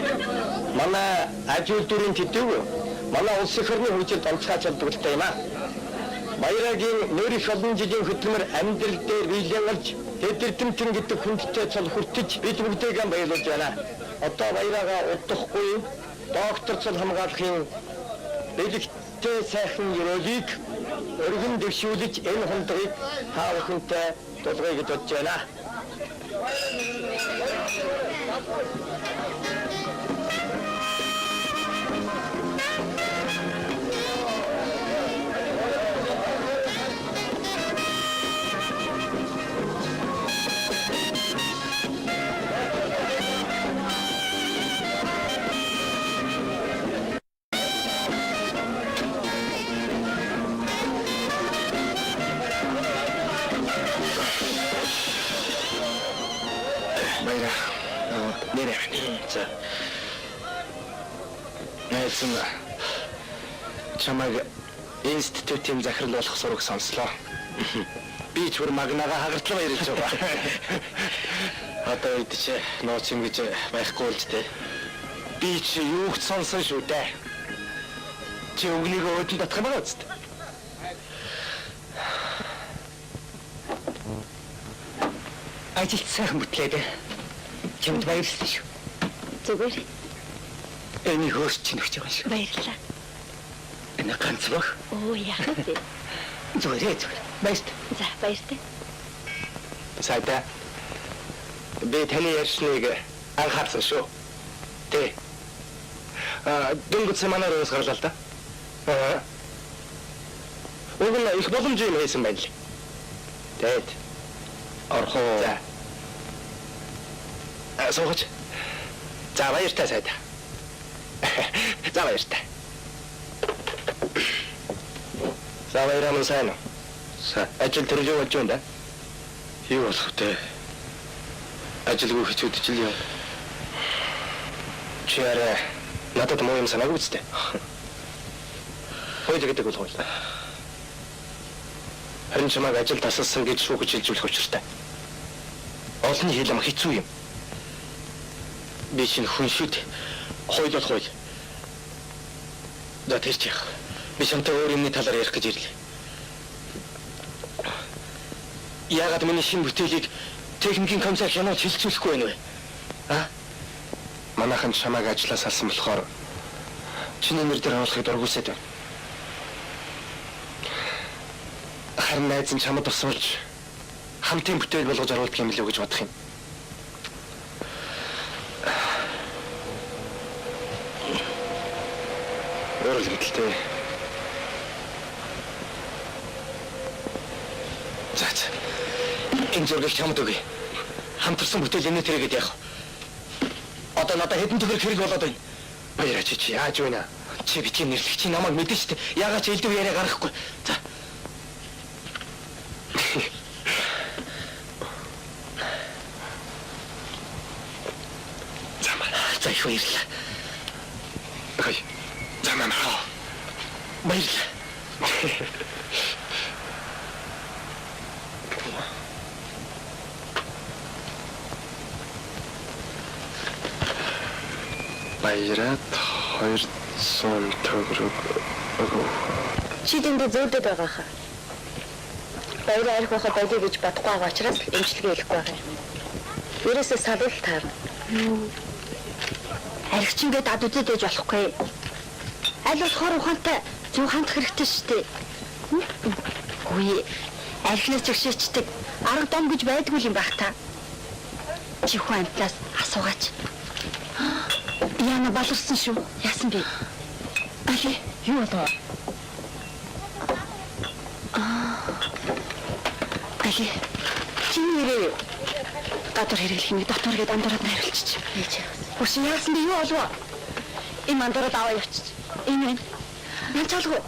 манай аж үйлдвэрийн төдөв манай улс их орны хөгжилд онцгойж болдог юм аа. Баярагийн нөрөх олон жилийн хөдөлмөр амьдрал дээр биелэн олж тэдэрдэмтэн гэдэг хүндтэй цол хүртэж бид бүгдээ баярлуулж байна. Одоо баяраагаа удахгүй доктор цол хамгаалахын бэлэгтэй сайхан ёроолыг өргөн дэвшүүлж энэ хондгийг та бүхэнтэй тулгая гэж бодож байна. Баяра. Нэрээ. За. Найсан чамайг институтын захирал болох сураг сонслоо. Би ч бүр магнаага хагартлаа баярлж байгаа. Одоо үед чи нууц юм гэж байхгүй л дээ. Би чи юуг сонсон шүү дээ. Чи өгнийг өөдөн татах юм байна үст. Ажилт сайхан бүтлээд чамд баярлалаа шүү. Зүгээр. Эний хөөс чинь өгч байгаа шүү. Баярлалаа. Энэ ганц баг. Оо яах вэ? Зүгээр. Баярт. За баяртай. Сайда. Би таны ярьсныг анхаарсан шүү. Тэ. Дөнгөж манай руу гарлаа л да. Уг нь их боломж юм хийсэн байна л. Тэд. Орхоо. За. Суугач. За баяртай сайда. За баяртай. За баяраа сайн уу? Сайн. Ажил төрж явж байна да? Юу болох вэ? Ажилгүй хичүүд ч л юм. Чи арай надад муу юм санаагүй үстэй. Хоёул гэдэг бол хоёул. Харин чамайг ажил тасалсан гэж шүүгэж хэлжүүлэх учиртай. Олон хэлэм хэцүү юм. Би чинь хүн шүү дээ. Хоёул бол хоёул. За тэр чих. Би чамтай өөр юмны талаар ярих гэж ирлээ. Яагаад миний шинэ бүтээлийг техникийн комиссар хянаад хилцүүлэхгүй байна вэ? Манайхан чамайг ажлаас алсан болохоор чиний нэр дээр оруулахыг дургүйсэд байна. Харин найз нь чамд тусалж хамтын бүтээл болгож оруулах юм билүү гэж бодох юм. Өөрөөр хэлбэл За. Энэ зургийг чамд өгье. Хамтарсан бүтээл энэ тэрэгэд яах. Одоо надад хэдэн төгрөг хэрэг болоод байна. Баяраа чи яаж байна? Чи битгий нэрлэх чи намайг мэдэн штэ. Яагаад ч элдв яриа гаргахгүй. За. За их баярлалаа. Хөөе. За манайхаа. Баярлалаа. Баяраад 200 төгрөг өгөө. Чи дэндээ зөөлдөд байгаа хаа. Баяр арих байхад болиё гэж бодохгүй байгаа учраас эмчилгээ хийхгүй байгаа юм. Ерөөсөө салуул таарна. Аригчингээ дад үзээд байж болохгүй. Аль болохоор ухаантай зөв хандах хэрэгтэй шүү дээ. Үгүй. Архинаас зөвшөөрчдөг арга дом гэж байдгүй юм байх та. Чи хүн амтлаас асуугаач. Яна баларсан шүү. Яасан бэ? Али, юу болов? Али, чи нэрээ гадар хэрэглэх нэг дотор гээд андуураад найруулчих. Хүч яасан бэ? Юу болов? Энэ андуураад аваа явчих. Энэ байна. Ян чалгүй.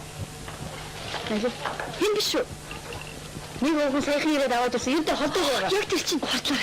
Али, хэн биш үү? Нэг өгөн сайхан ирээд аваад ирсэн. Юутай холдог байгаа. Яг тэр чинь хортлоо.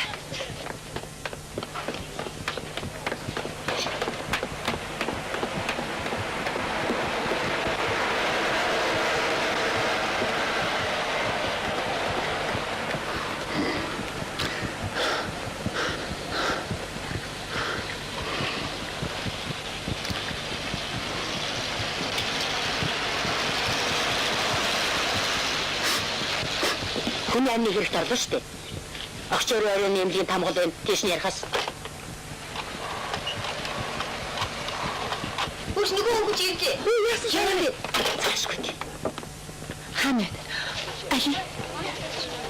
Хүн амны хэрэгтэй орлоо шүү дээ. Огчоор оройн нэмлийн тамгал байна. Тийш нь ярихаас. Үгүй нөгөө өнгөж ирлээ. Яасан бэ? Цаашгүй. Хаана? Али.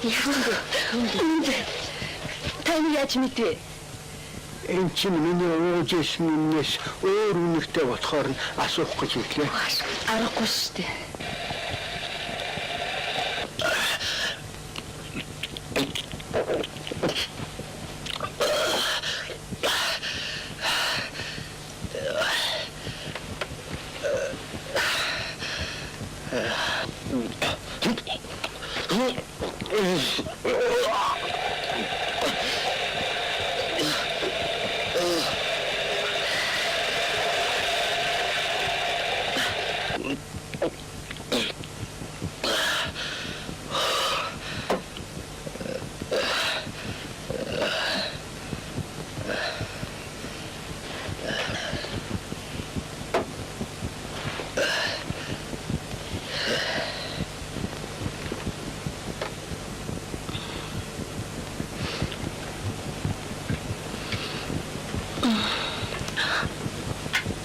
Яасан бэ? Таны яаж мэдвэ? Энэ чинь миний өөжсэн юмнээс өөр үнэхтэй болохоор асуух гэж хэллээ. Аргагүй шүү дээ.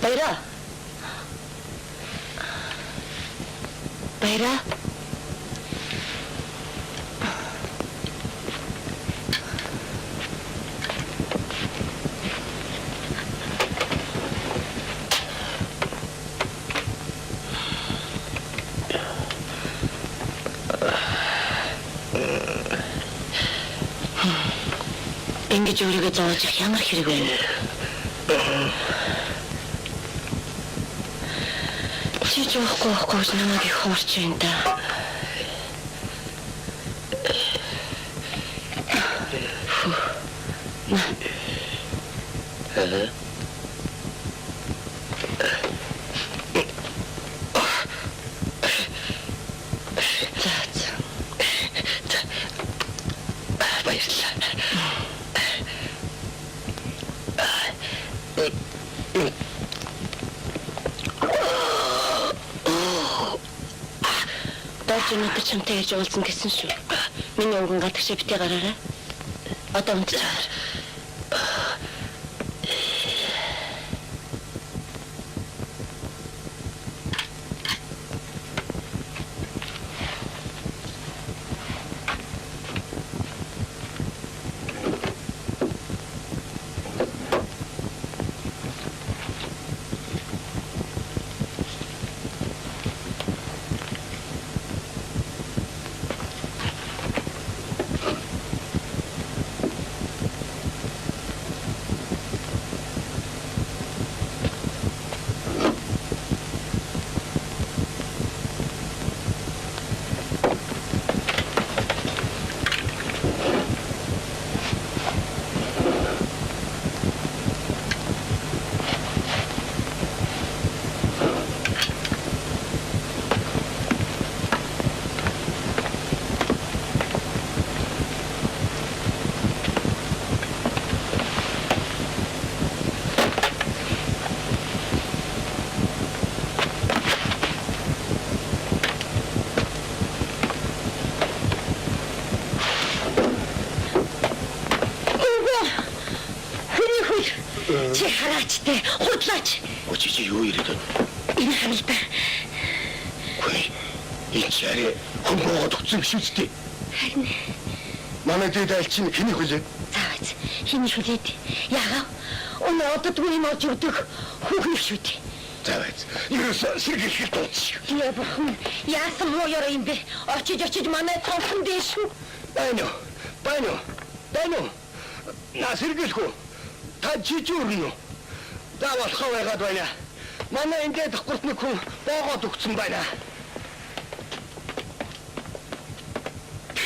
Баяра. Баяра. Ингэж өөрийгөө зовоож ямар хэрэг вэ? Чи жоохгүй намайг их хуурч байна да. Өнөөдөр чамтай ярьж уулзсан гэсэн шүү. Миний өнгөн гадагшаа битээ гараарай. Одоо унтчихаар. Яачтэй худлаач. Өчигч юу ирээд байна? Энэ харалта. Хөөе. Энэ чарэ хөнгөөд өгсөн биш үстэй. Харин Манай дээд альчин хэний хөлөө? цаац хиний хүлээд яага өнөө оддгүй юм олж өгдөг хүүхэн шүү дээ. За байц. Ерөөс сэргийлэхэд дуучих. Тэгээ бурхан яасан муу ёро юм бэ? Очиж манай цонхон дээш шүү. Байна уу? На сэргийлэхгүй. Та жижүүрнө үү? Заавал хаваагаад байна. Манай ингээд давхурт нэг хүн боогоод өгсөн байна.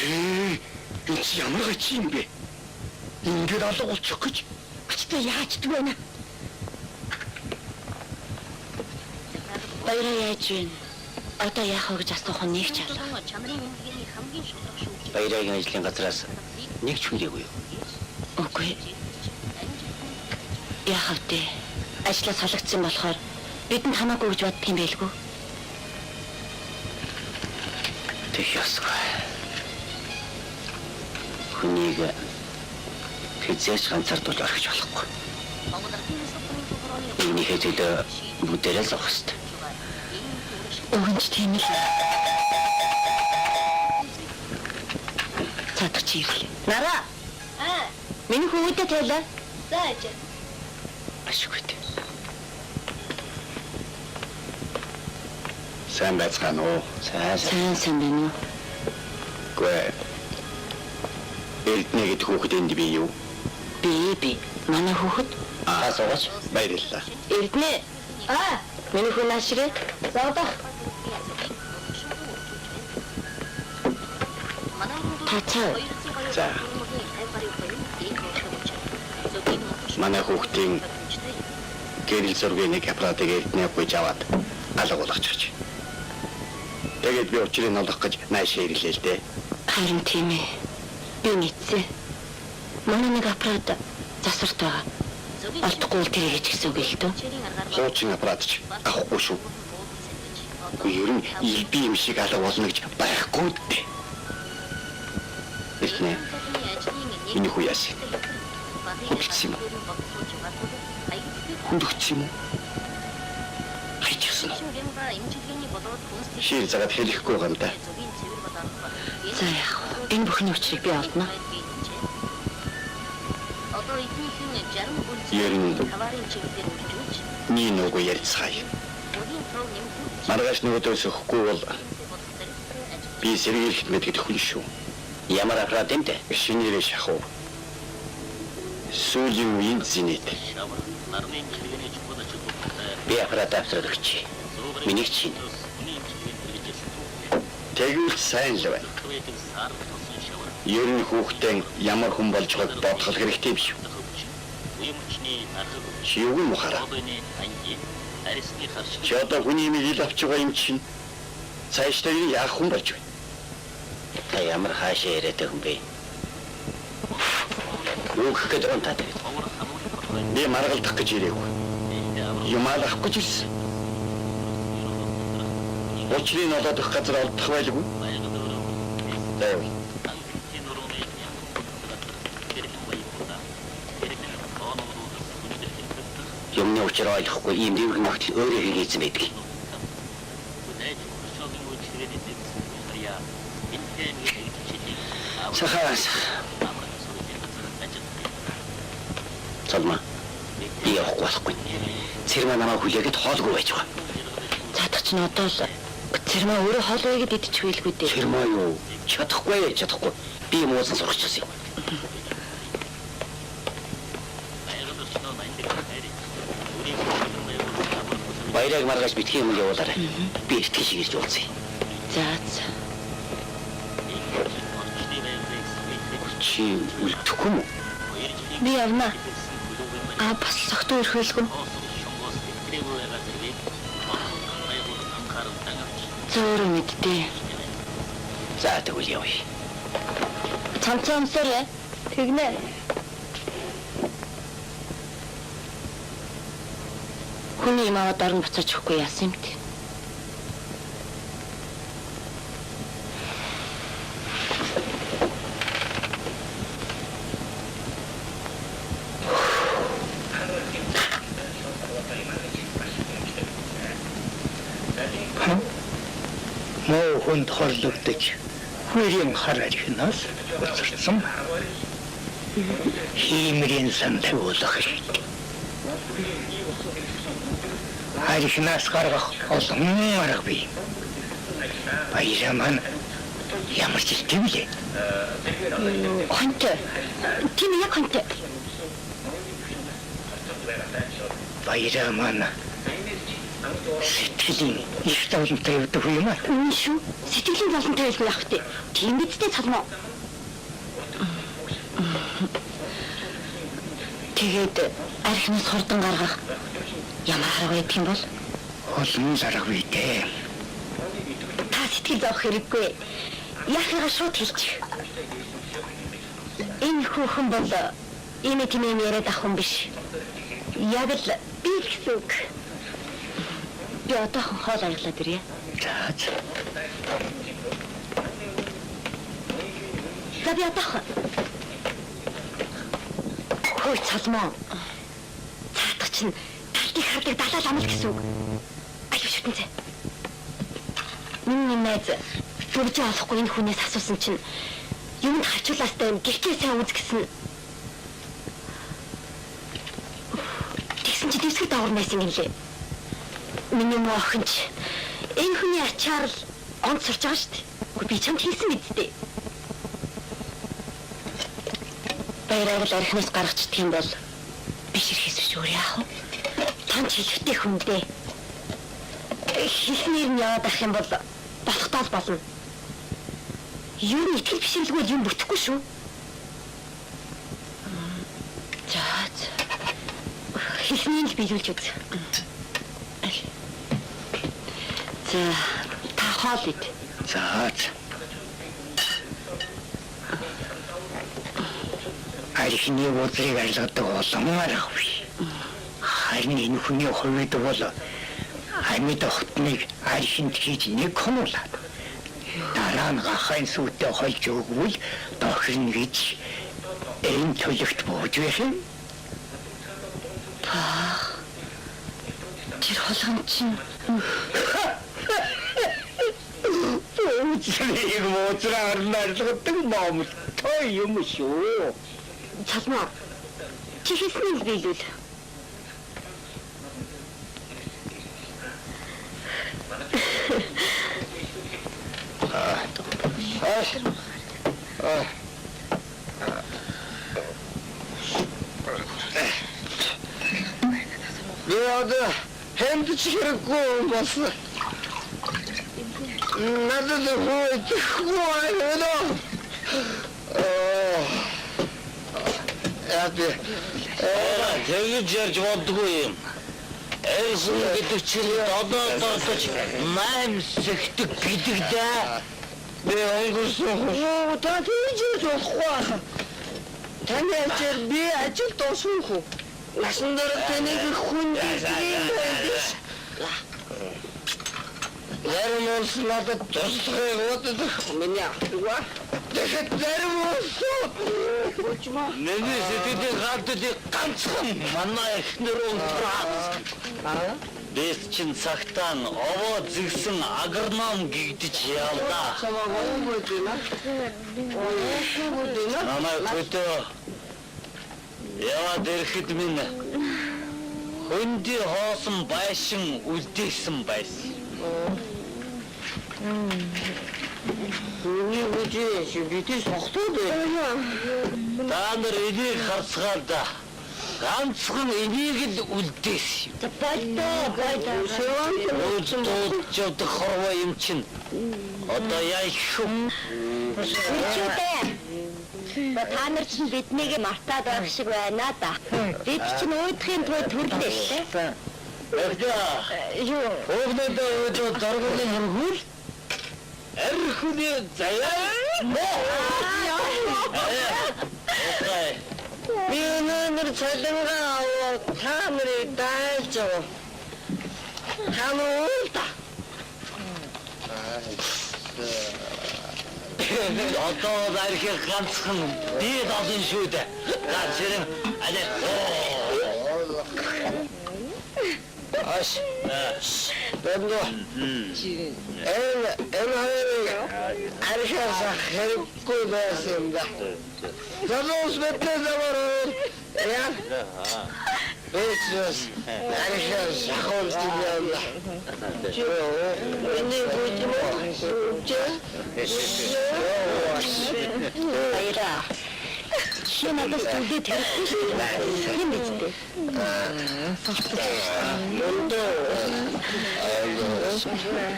Энэ ямар гэж юм бэ? Ингээд алга болчих гэж. Очтой яачдаг байна. Баяраа яаж вэ? Одоо яах вэ гэж асуух нь нэг ч алга. Чанарын эмгэний хамгийн шударга шүү. Баярагийн ажлын газраас нэг ч хүлээгүй юу? Үгүй. Яах вэ? Ажлаа салгацсан болохоор бидэнд хамаагүй гэж боддөг юм байлгүй. Тэг ясгүй. Хүнийг хэзээч ганцаардуулж орхиж болохгүй. Энийхээ төлөө бүдэрэл зовх ёстой. Өгөнч тийм л. Цаадах чи ирлээ. Нара. Миний хөвгөдөө тайлаа. За аж. Ашиггүй. Сайн байцгаана уу? Сайн байна уу? Гүй. Эрдэнэ гэдэг хүүхэд энд би юу? Би. Манай хүүхэд. Суугач. Баярлалаа. Эрдэнэ. Миний хүн аширээ. Заодах. Тацаа. За. Манай хүүхдийн гэрэл зургийн нэг аппаратыг эрдэнэ гүйж аваад алга болгочих. Тэгээд би учрыг олох гэж наашаа ирлээ л дээ. Харин тийм ээ. Би мэдсэн. Манай нэг аппарат засварт байгаа. Олдохгүй л тэрийг ч гэсэн үг л дөө. Хуучин аппарат ч авахгүй шүү. Ер нь илби юм шиг алга болно гэж байхгүй дээ. Эхнээ. Миний хүү яасан? Хөдөлсөн юм уу? Хөндөгдсөн юм уу? Хайчихсан уу? Шир загаад хэлэхгүй байгаа юм да. За яах вэ? Энэ бүхний учрыг би олдно. Одоо эднийхэн 60 бүр Ер нь таварын чиглэлээр үржүүлж nii нөгөө ярьцгаая. өөрийн тоо нэмэгдүүлж Маргааш нөгөөдөөс өгөхгүй бол би сэргийлэхэд мэддэг хүн шүү. Ямар аппарат юм бэ? Шинээрээ шахав. Сүүлийн үеийн зинэт. Би аппарат авчраад өгч. Миний чинь. Тэгвэл сайн л байна. Ер нь хүүхдэн ямар хүн болж байгааг бодох хэрэгтэй биш. Чи юу юм хараа? Чи одоо хүний имийг авч байгаа юм чинь цаашдаа яах хүн болж байна? Та ямар хаашаа яриад байгаа юм бэ? Юу гэх гээд байгаа юм та? Би маргалдах гэж ирээгүй. Юмаа авах гэж ирсэн. Учрыг олоод өгөх газар олдох байлгүй. Заяа. Юмны учрыг ойлгохгүй ийм дэврэг нөхцөл өөрөө хийгээсэн байдаг. Сахаас. Салма. Би явахгүй болохгүй. Цэрмаа намайг хүлээгээд хоолгүй байж байгаа. Цаадах чинь одоо л цэрмаа өөрөө хоолойг идчих байлгүй дээ. Цэрмаа юу? Чадахгүй. Би муусан сургачихсан юм. Баяраг маргааш битгий юм явуулаарай. Би итгэж шиг ирж уулзъя. За. Чи үлдэхгүй юм уу? Би явна. Бас согтуу ирхэлгүй. Зөөр мэддээ. За тэгвэл явъя. Цамцаамсаар тэгнэ. Хүний юм аваад орон буцаач өгөхгүй яасан юм бэ? Муу хүнд хорлогдож хүрийн хар архинаас хоцорсон. Хиймэрийн сан тавиулах хэрэгтэй. Архинаас гаргах олон арга бий. Баяраа маань ямар ч юм лээ. Хонтой. Тийм яг хонтой. Баяраа маань сэтгэлийн их тавлантай явдаг юм аа. Үнэн шүү. Сэтгэлийн болонтой байлгүй явах тий. Тийм бидтэй цалмаа. Тэгээд архинаас хордон гаргах ямар арга байдаг юм бол? Олон арга бий дээ. Та сэтгэл зовох хэрэггүй. Яахыгаа шууд хэлчих. Энэ хүүхэн бол ийм тийм яриад ах хүн биш. Яг л би гэсэн үг. Би одоохон хоол аргалаад ирье. За би одоохон. Хөөе цалмаа. Цаатах чинь талтыг хардаг далаа ламл гэсэн үг. Аюу шүтэнцээ. Миний найз бүржээ олохгүй энэ хүнээс асуусан чинь юмд хачуулаастай гэрчээ сайн үз гэсэн. Тэгсэн чи дэвсгэр даавар найсан гинлээ. Миний муу охинч энэ хүний ачаар л онц сурч байгаа шүү дээ. Үгүй би чамд хэлсэн биз дээ. Баяраар л архинаас гаргачихдаг юм бол биш ирэхээс биш өөр яах вэ? Тань хэлэхтэй хүн дээ. Хэлснээр нь яваад ах юм бол болохтаа л болно. Юу нэг итгэл бишрэлгүй юм бүтэхгүй шүү. За. Хэлснийг л биелүүлж үз. За, та хоол ид. За. Архины бодлыг арилгадаг олон арга бий. Харин энэ хүний хувьд бол амьд охтныг архинд хийж нэг хонуулаад дараа нь гахайн сүтээ хольж өгвөл дохирно гэж энэ төлөвт бууж байх юм. Тэр холгон чинь Үгүй моцраар нарлагдаг маамт той юм шүү. цалмаа. Чи хэлснийг биелүүл. Яа, хэмтэж хэрэггүй бас. Надад хөөе. Тэгж ярьж боддгүй юм. Эрсэн гэдэг чинь одоо доош 8 сэгдэг гэдэг дээ. Би айгуусан. Та тэгж болохгүй. Таны ажил би ажил дуусах уу? Насан дээр таныг хүн дийгээс. Ярим улс надад туслахыг боддог. Миний ахтуга. Тэгэхэд ярим улс. Миний сэтгэлийн гаддыг ганцхан манай эхнэр унтраа. Бэс чин цагтаа овоо згсэн агроном гэгдэж явлаа. Намайг өтөө яваад ирэхэд минь хөндөй хоосон байшин үлдээсэн байсан. Миний үжиж битээ сохтод. Та нар энийг харцгаад ганцхан энийг л үлдээсэн. Өөдөөд явдаг хорвоо юм чинь одоо яах вэ? Та нар чинь биднийг мартаад байх шиг байна да. Бид чинь уудахын тулд төрлөө шээ. Юу? Өвнөдөө дөрвөн хөргөл. Эрхүний заяа. Би нэр цалингаа та нарыг дайж байгаа. Та нар уулда. Одоо зархи ганцхан би дадсан шүү дээ. Ганцхан аль. Аш. Бэнго. Энэ архиаса хэрэггүй байсан юм да. Залуус бэтээ замаар яа. Бэцэс архиас хавуулт юм да. Энэ Баяра. Чи надад студид хэрэггүй шүү дээ. Юм биз дээ.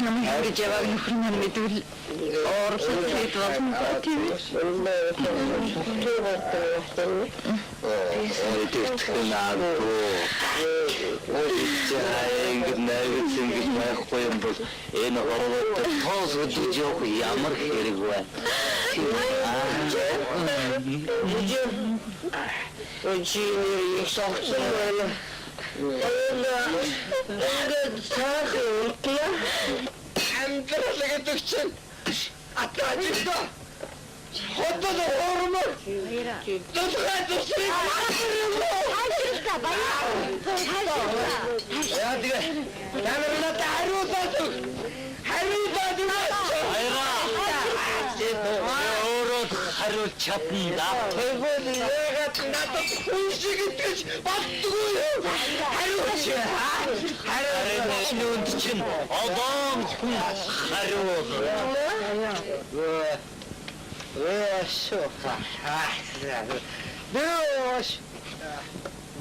Намайг жаваг нөхрөн мэдвэл орлог хийх болно тийм үү? Энэ оролт тоос гэж ямар хэрэг вэ? Очи ихсахсан байна. Ингээд цаахын амтралыг төгсөн. Атаачдаа. Хотод хормор. Тусгай тусгай. Хайшилта баяа. Яа тэгээ. Намайг тааруулаад. Хариулаад. Өөрөө хариулж чадна. Тэгвэл яагаад надад хүншиг итгэж баттгүй юу? Хариулж. Хариулт чинь одоон хүн хариул. Шофа. Бөөш.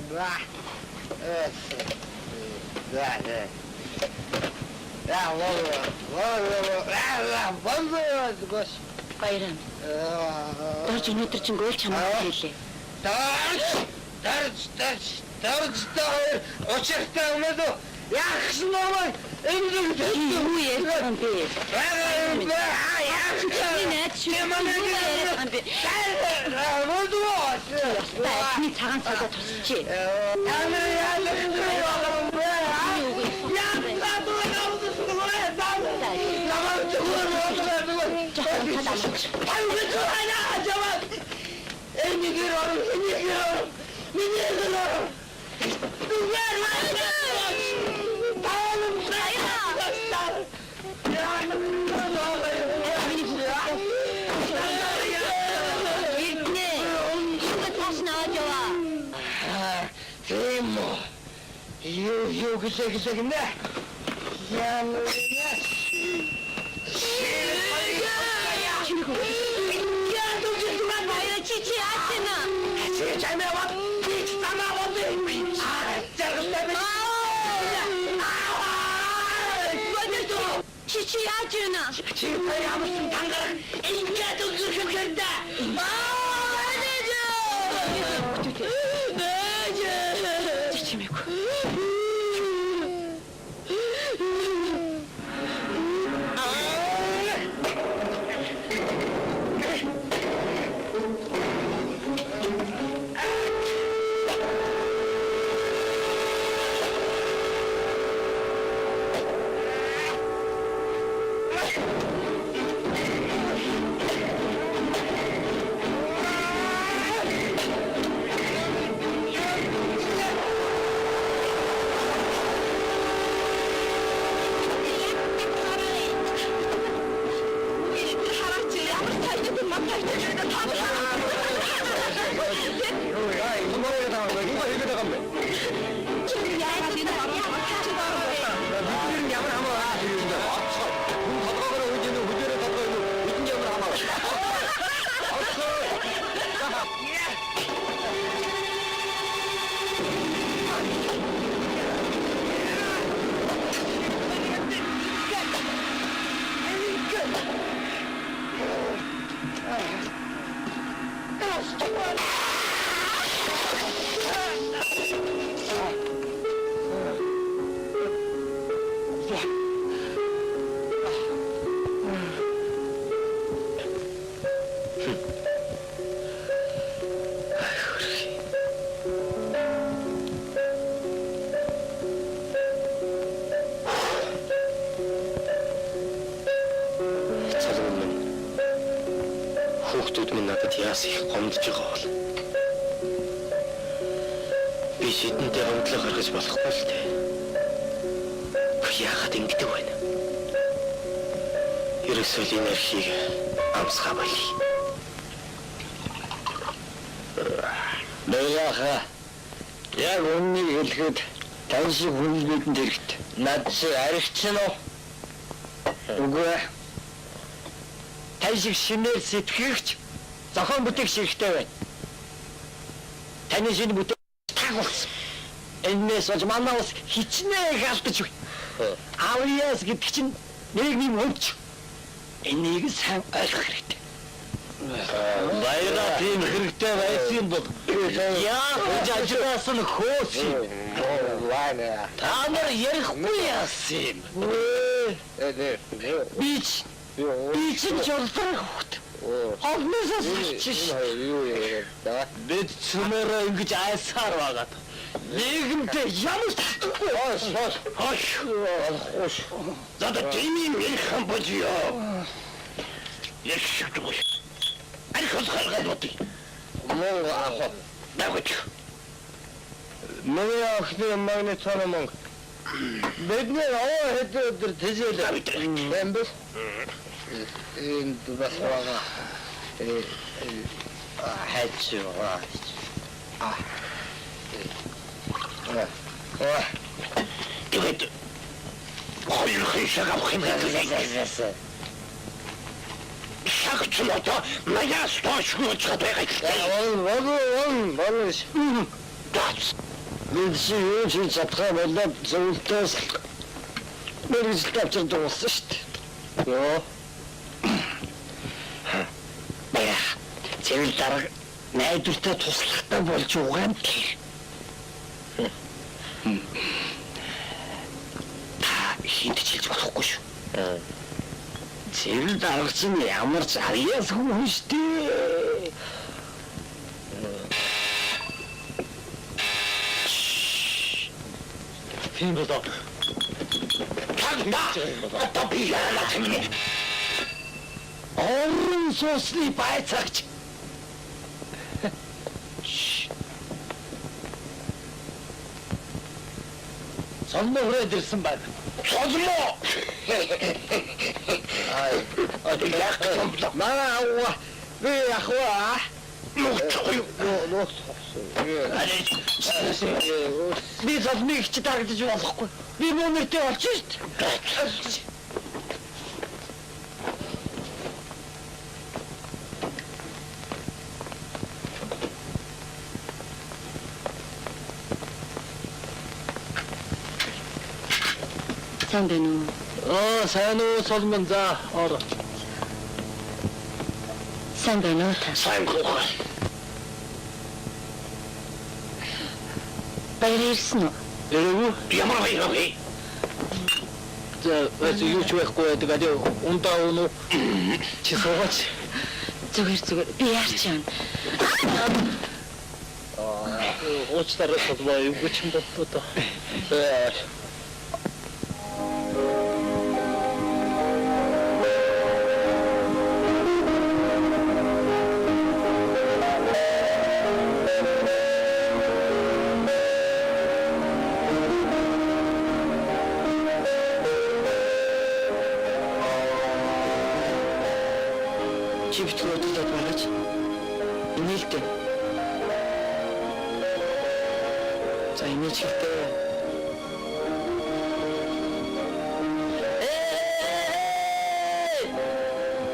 Ба. Баяран. Дорж өнөөдөр чинь гол чамаа хэлээ. Дарж очиртай өнөөдөр яахсан номой энэ Юу ярьсан бэ? Таны цагаан цагаа тусчээ. Юу гэж нэ? Чи яаж ийна? Чи ямарсан тангараг ингээд өгөх юм да. Хүүхдүүд минь надад яас их гомдож байгаа бол. Би шидэнтэй хөндлөө гаргаж болохгүй л дээ. яагаад ингэдэг вэ? Ерөөсөө энэ эрхийг амсгаа болъё. Баярлалаа. Яг үннийг хэлэхэд тань шиг хүн бидэнд хэрэгтэй. Над чи аригчин уу? Үгүй. Тань шиг шинээр сэтгэгч зохион бүтээгч хэрэгтэй байна. Таны шинэ бүтээгч тагуулсан. Энээс болж манай ус хичнээн алдаж байна. Авьяас гэдэг чинь нэг юм өвч. Энийг сайн ойлгох хэрэгтэй. Баяраа тийм хэрэгтэй байсан бол яа жажраас нь хөөс юм. Та нар ярихгүй яасан юм. Би чинь жолдрох хөхт. Овносоос чиш. Бид цөмөрөө ингэж айсаар байгаад. Нийгэмдээ ямар татахгүй. Хоош. Зада тийм их хам божио. Яг шатгүй. Архос харгаад мөн ахо дагч мөн ахны магнитоно мөн бидний аваа хэд өдөр тэжээлээ бэмбэс энэ дасвага хайчгаа тэгээд хоёр хишаг авах юм гэсэн шагч мото маяас тоочгүй чадварыг Вон. Бид юу ч чадхаа болоод зөвлөлтөөс мэрэгжил авчирд дууссан шүү дээ. Йоо. Бая. Цэвэр дарга найдвартай туслахтай болж байгаа юм тий. Та хинт чилж болохгүй шүү. Цэвэр дарга чинь ямар ч арьяас хүн шүү дээ. Тийм болоо. Та би яалаа чинь. Орон сосны байцаагч. Сонно хүрээд ирсэн байна. Сонно. Мана аваа. Би ахва. Би зовныг ч дагдаж болохгүй. Би мөнөртэй олчих шүү дээ. Сайн байна уу? Сайн уу Соломон за ороо. Сайн байна уу та? Сайн гоо. Баяр ирсэн үү? Эргүү ямар баяр вэ? За юу ч байхгүй байдаг аа унтаа уу чи суугач. Зүгээр би яарч юм. Уучлаарай Соломон юу ч юм болтоо. Чивтгөөдөд байгаач. Нээлттэй. За энэ чивтэй.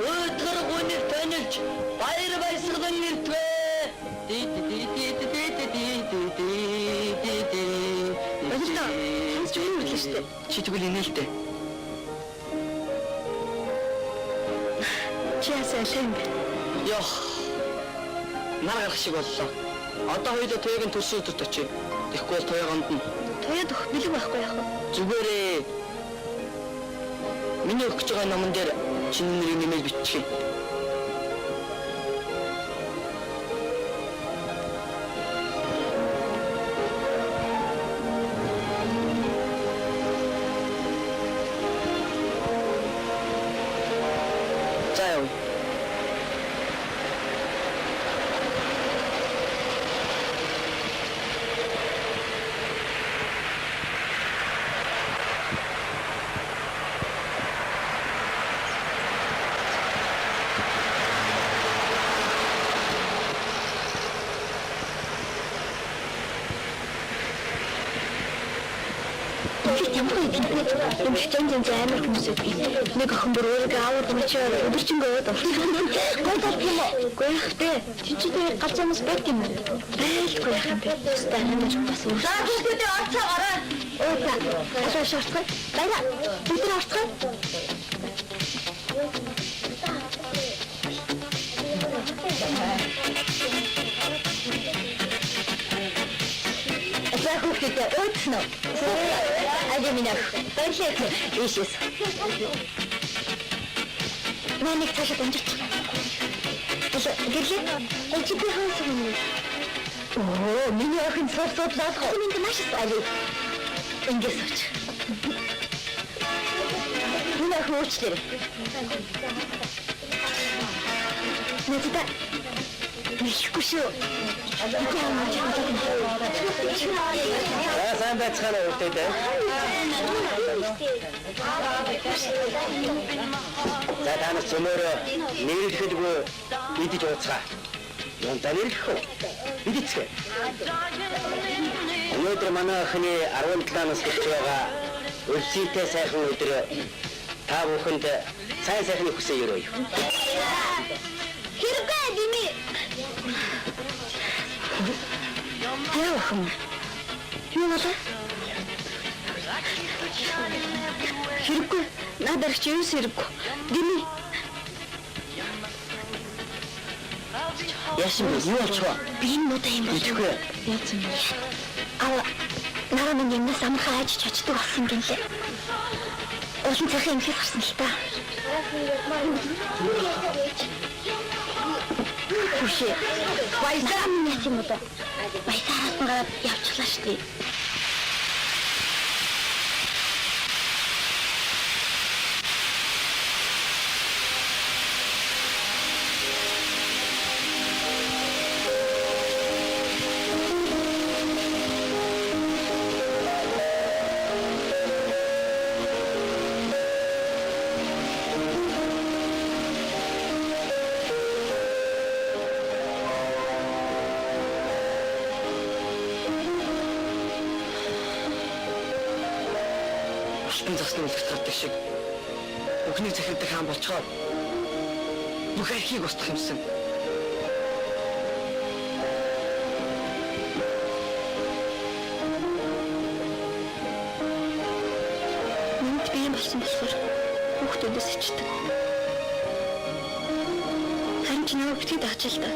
Өдөр гоныг танилж баяр баясгалан нэртвэ. Чи тэгвэл нээлттэй. Чиасаа шин. Йох. Наргах шиг боллоо. Одоо хоёул тоёгийн төрсөн өдөрт очив. Тэгэхгүй бол тоёгонд нь Тоёд өх бэлэг байхгүй яах вэ? зүгээрээ. Миний өгч байгаа номон дээр чиний нэрийг нэмээд бичих. За яв. ямар гэдэг юм хичээн амар хүмүүс байдаг. Нэг охин бүр өөрийгөө аваад мөчөө өдөржингөө яваад гойдол юм уу? Гойхтэй. Чинчтэй галзуунаас байт юм уу? Байлгүй яах юм бэ? Станаж бас уу. За хүүхдүүдээ орцоогоорой. Оо шаардсан. Баяа. Бүгд орцгоо. За хүүхдүүдээ өөдсөн үү? Ажи минь баярлалаа. Ишээс. Маник цаашаа донжиж. Гэрлээ. Чи би хаасан юм. Оо, миний охин сууд лаалгаа. Минь маш сайн. Ингээс оч. Миний охин уучлаарай. Нэтэд. Мишгүй шүү. сайн байцгаана үүдээ. За танаас зөмөрөө нэрэлхэлгүй идэж ууцгаа. Юу танэрх үү? Идчихээ. Өнөөдөр манай охины 17 нас гэж байгаа өлсийтэй сайхан өдөр та бүхэнд сайн сайхны хүсээ өрөөе. Хэрвээ дими. Яахан. Юу болоо? Хэрвээ надад ч юу сэргүй. Дими. Яасан бэ? Юу болчихваа? Би муудаа юм болчихгүй. Яасан бэ? Нараа минь юмнаас амархан айж чачдаг болсон гинлээ. Олон цагийн эмхэл гарсан л та. Хүшээ. Баясаа минь яц юм уу? Баясаараас гараад явчихлаа шүү дээ. Засны үлгэрт гардаг шиг бүхнийг захирдаг хаан болцохоор бүх архийг устгах юмсан. Минь би юм болсон болохоор хүүхдүүдээс ичдэг. Харин ч нөө битгий даачаа л да.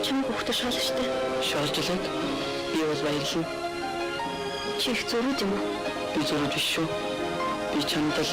Чам хүүхдээ шоолж штэ. Шоолжлаад би бол баярлна. Чи их зөрүүд юм уу? Би зөрүүд биш шүү. Би чамд л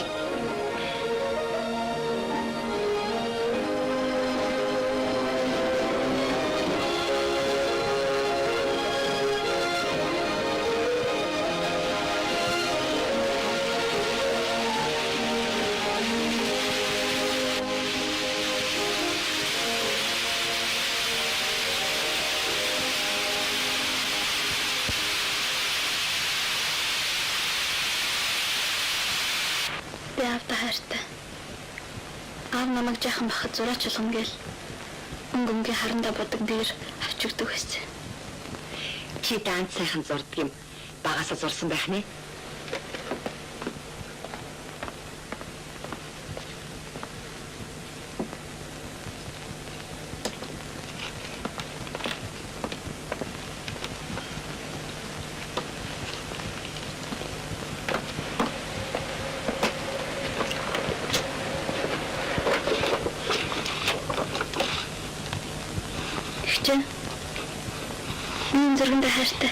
би авда хайртай. Аав намайг жаахан бахад зураач болгоно гээл өнгөмгийн харандаа бодог дээр авчирдаг байсан. Чи даант сайхан зурдаг юм. Багасаа зурсан байх нэ? Минь зургандаа хайртай.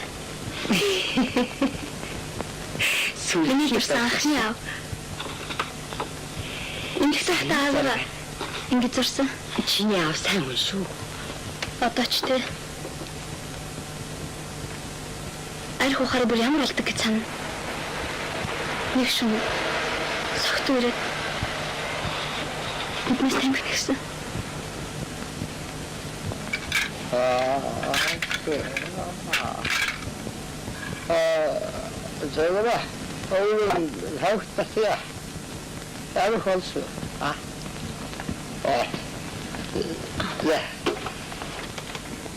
Миний гэрсэн анхны аав. Ингээд сайхтаа ааваа ингээд зурсан. Чиний аав сайн хүн шүү. Одоо ч тэ. Арх ухаар бүр ямар алдаг гэж санана. Нэг шум согт үрээд биднээс тамхи гисэн. 저거라 오늘 하고 싶다야 나도 걸수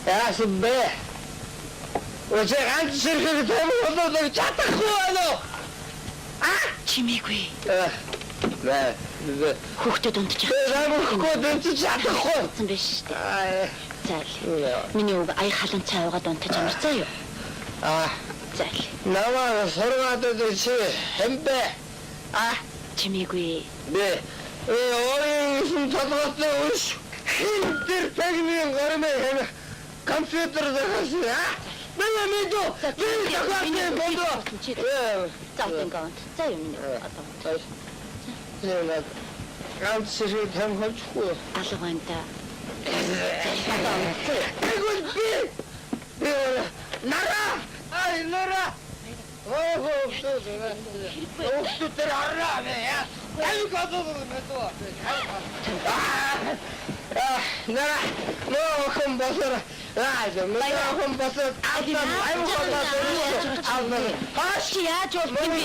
야 신배 Өчиг ганц сэрхэг том болоод чадахгүй байна уу? Чимээгүй. Нэ. Хүүхдэд унтчих. Ramахгүй дэнч чадахгүй. Сан биш шүү дээ. Зайл. Миний өв ая халуун цай уугаад унтаж амарцаа юу? Зайл. Намаа сургаад чи хэмбэ. Чимээгүй. Бэ. Ойн толготой уш. Тэр пэгний гормэ хэм. Компьютер захаа. Мэнэ мэдо. Би захаа бондо. Завтан гаант. За юм нэг одоо. Яа. Ганц сэрэг том хавчгүй. Алгаванта. Тэгвэл би. Нара. Ай нара. Өстөтөр араа яа. Аюу гадаг мэдвэ. Нара. Нохом басар. Нохом басар. Аюу гадаг. Хаши яаж болдгоо би?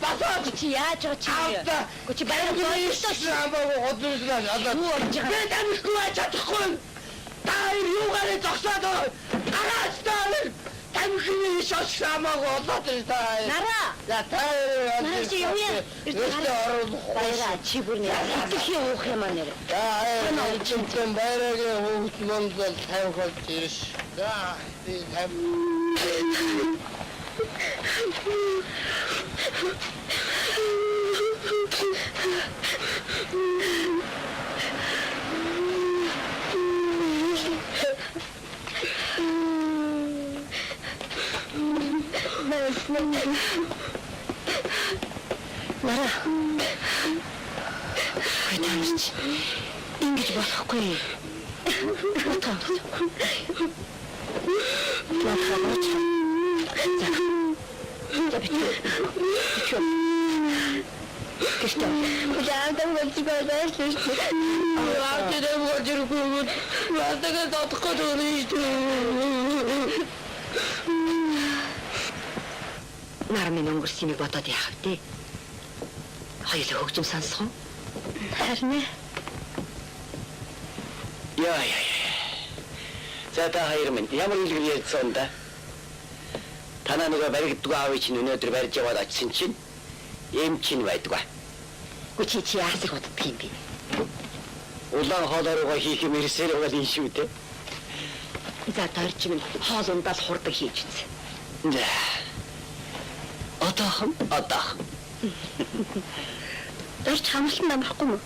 Басар. Чи яаж байгаа чи? Гүчи баяр чадахгүй. Таар юугаар зогсоод гараас таар тамхины шаш хамаагүй болоод таа. Нара. За таар. Нара чи юу яа? Баяра чи бүрний итгэхийн уух юм аа нэр. За чинь баярагийн хөвгт монгол тавихад ирш. За би тав. Нара. Хөөж ингэж болохгүй. Утаа. Латхаач. За битүү. Кэстэ. Яадан болчихгоо байсан шүү дээ. Яагаад болчихгүй. Яагаад дотгоо дөрөв. Нармын өнгөрсөнийг бодоод яах вэ? Хоёулаа хөгжим сонсох уу? Харин Яа. За та хоёр минь ямар хэлбэр ярьсан да? Танаа нөгөө баригддаг аавыг чинь өнөөдөр барьж яваад очсон чинь эм чинь байдгаа. гүчи чи яасыг боддог юм бэ? Улаан хоолойроо хийх юм ирсээр байгаа юм шүү дээ. За дорч минь хоол ундаас хурдаг хийж үзье. За. Одоохон. Дорч хамлан намрахгүй мө?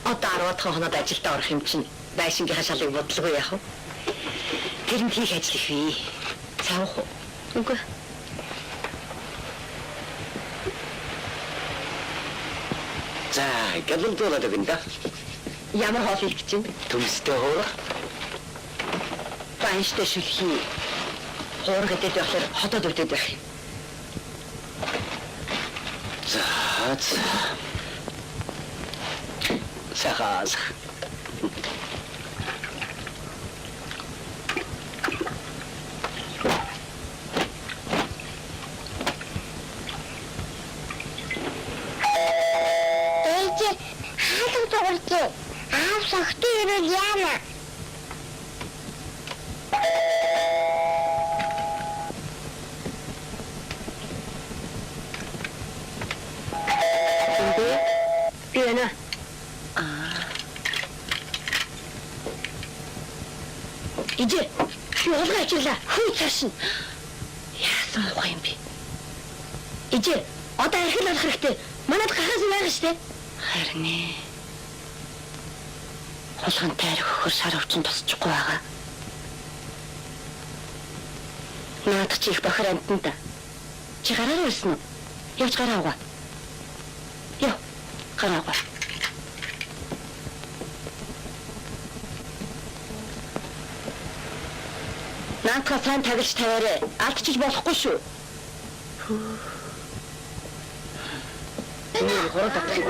Одоо 10 дахь хоноод ажилдаа орох юм чинь байшингийнхаа шалыг бодлого яах вэ? Тэр нь хийх ажил их бий. Цаавах уу? Үгүй. За, гэлэнтүүлээд өгнө да. Ямар хоол хийх гэж байна? Төмстэй хоорох. Банштай шүлхий. Хоорох гэдэг болохоор хотод өвдөд байх юм. За. Сахаас. Ээж хаалт дуурч. Аав согтуу ирэл яана. Би энэ Ije, юулга ажиллаа. Хүү цааш нь. Яасан муухай юм бэ? Ije, одоо архил болох хэрэгтэй. Манайд гахаас байгаа штэ. Харин ээ. Хулган тайрах хөр шар өвчин тусчихгүй байгаа. Наад чи их бохор амтанда. Чи гараар ирсэн үү? Явж гараа угаа. Яа, гараа угаа. Наатха сайн таглаж тавиарэ. Алдчих болохгүй шүү. Энэ хороо татчих.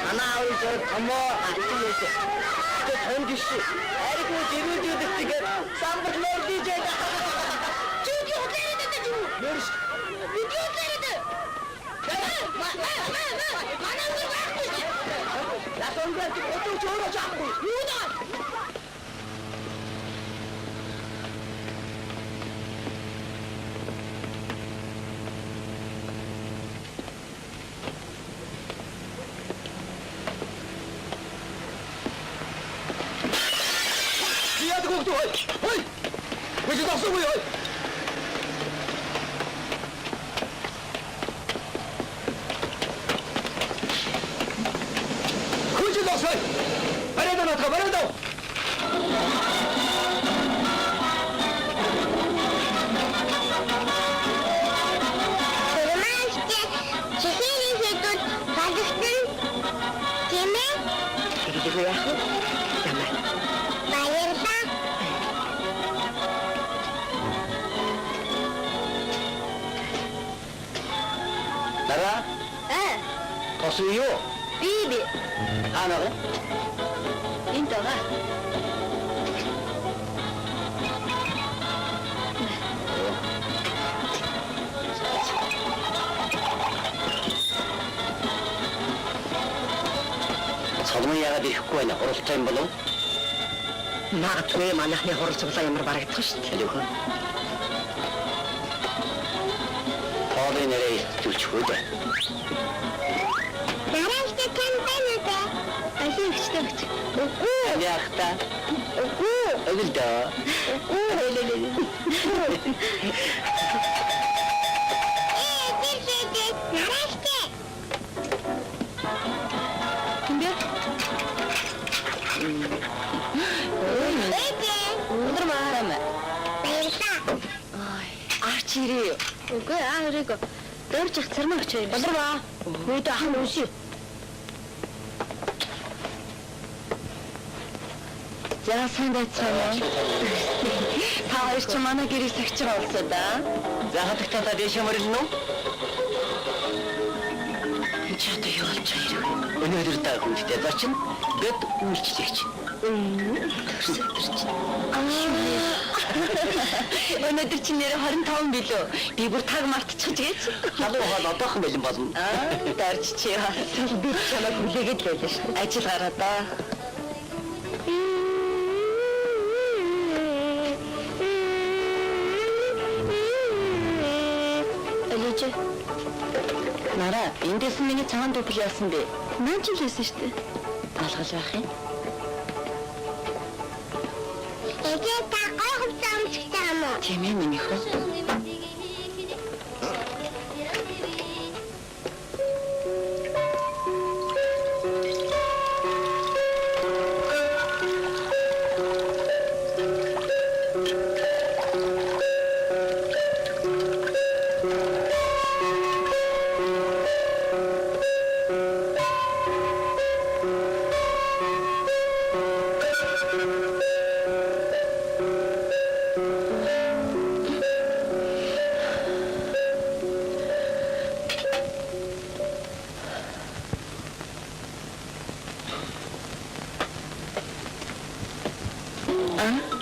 манай аав зөв томоо ачилж танд иш ариг уу дэрүүдээд тэгээд самбарлаар дижээ Чүг юутай дээ юу? мөрш Юутай дээ? Манай үгүй байхгүй. латонгад өтөж өөрөө жаахгүй Юу даа? яадаг хөөд хой гэж дасгүй хой Хөөж дасгүй барайдаа Германчууд чихний хэдүүд хадагтан тийм ээ? Тэгэлгүй яах вэ? Ямар. Баярлалаа. Нара тос юу Би. анаа Энд байгаа. цолмон яагаад ирэхгүй байна хуралтай юм болов Магадгүй манайхны хурал цуглаа ямар барагдах шүү дээ. хэлэх үү Хоолой нэрээ зүлчгүй дээ Нарайчтай тань байна уу? Алин ихтэй гэж. яахта өвөлдөө Тэр нарайчтай. Ким бэ? Өнөрмаа. Баярлалаа. Арч ирээ. Үгүй ирээгүй. Дөрж их цармаа очив. Өнөрмаа. Өөдөө ахын үгүй. За сайн байцгаана. Та хоёр ч манай гэрийг сахиж байгаа болсоо да. за хатагтаа дэше мөрөлнө Чи одоо юу болж байгаа юм? өнөөдөр та хүнтэй зарчин гэд үйлчлэгч Өнөөдөр чи нэр 25 билүү? Би бүр таг мартчих гэж. халуун хоол одоохон бэлэн болно Дарж чи би чамайг хүлээгээд л байлаа шүү. Ажил гараа да. Алиж. Нара, эндээс миний цагаан дупл яасан бэ? Наа ч хэлсэн шүү дээ. Алгал байх юм. Эцэг та гойхов замчтай юм уу? Тийм ээ миний хөө.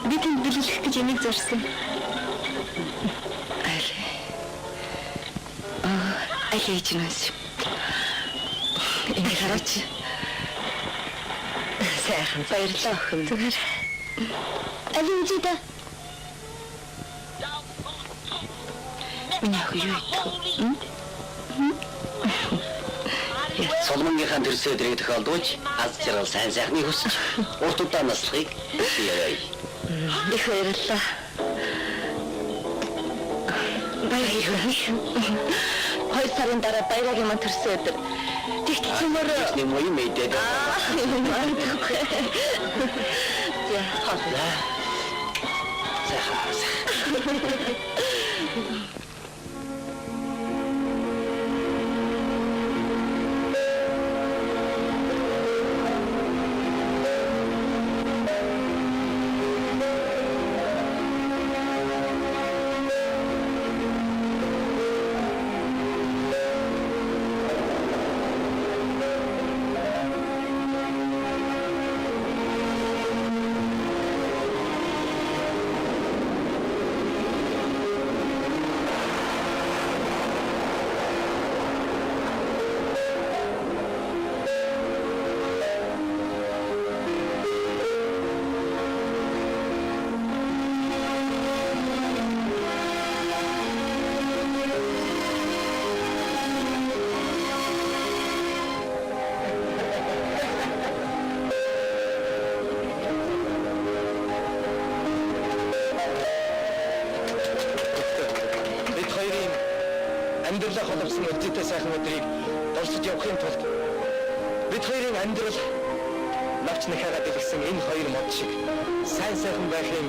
Би тэнд бэлгэлэх гэж энийг зорьсон. Аль хийж нээс. Энийг хараач. Сайхан баярлалаа охин. Зүгээр. Аль үгүй да. Миний охин юу идэх вэ? Солонгийнхаа төрсөө дэрэг тохиолдуулж аз жаргал сайн сайхны хүсч урт удаан наслахыг бий. Их баярлалаа. Баярлалаа. 2 сарын дараа баярагийн маань төрсөн өдөр. Тэгтэл чимээр Нэг моё мэдээд. магадгүй. За, хоолой. Сайхан. амьдралаа холбосон үлдээтэй сайхан өдрийг дурсаж явахын тулд бид хоёрын амьдрал навч нахагаад илгсэн энэ хоёр мод шиг сайн сайхан байхын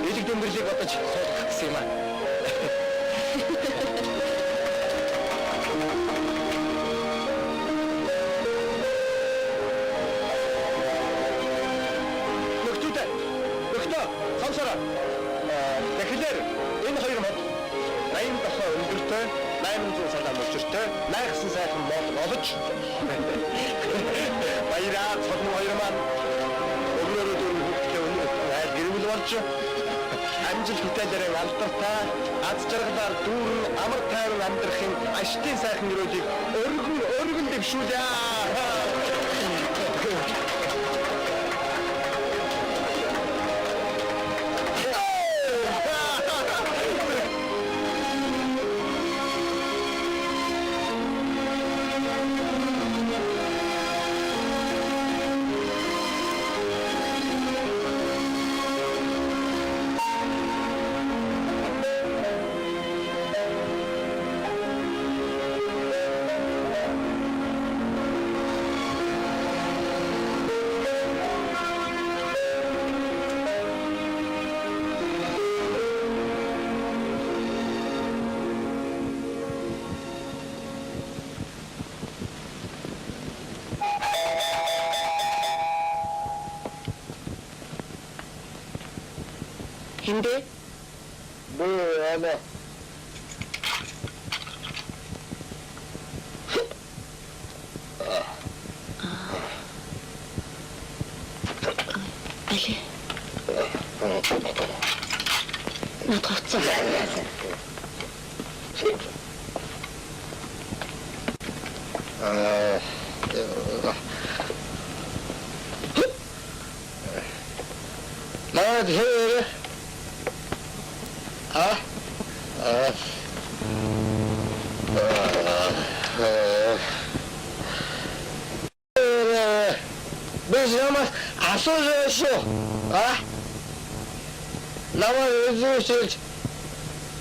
элэг дэмбэрлийг бодож суулгах гэсэн юм аа. Нөхтөө, сонсороо. Тэгэхээр энэ хоёр мод 80 дахин өндөртэй, 800 салаа мөчөртэй, найхсан сайхан мод олж баяраа цогн хоёр маань өөрөөр хүүхдээ өнөр айл гэрүүл болж амжилт бүтээлээрээ алдартай аз жаргалаар дүүрэн амар тайван амьдрахын аштын сайхан өрөөдийг өргөн дэвшүүлээ. Hindi? Ano? Ali. Natrovца. Not here. Biz ama asıl şu, ha? Lama özür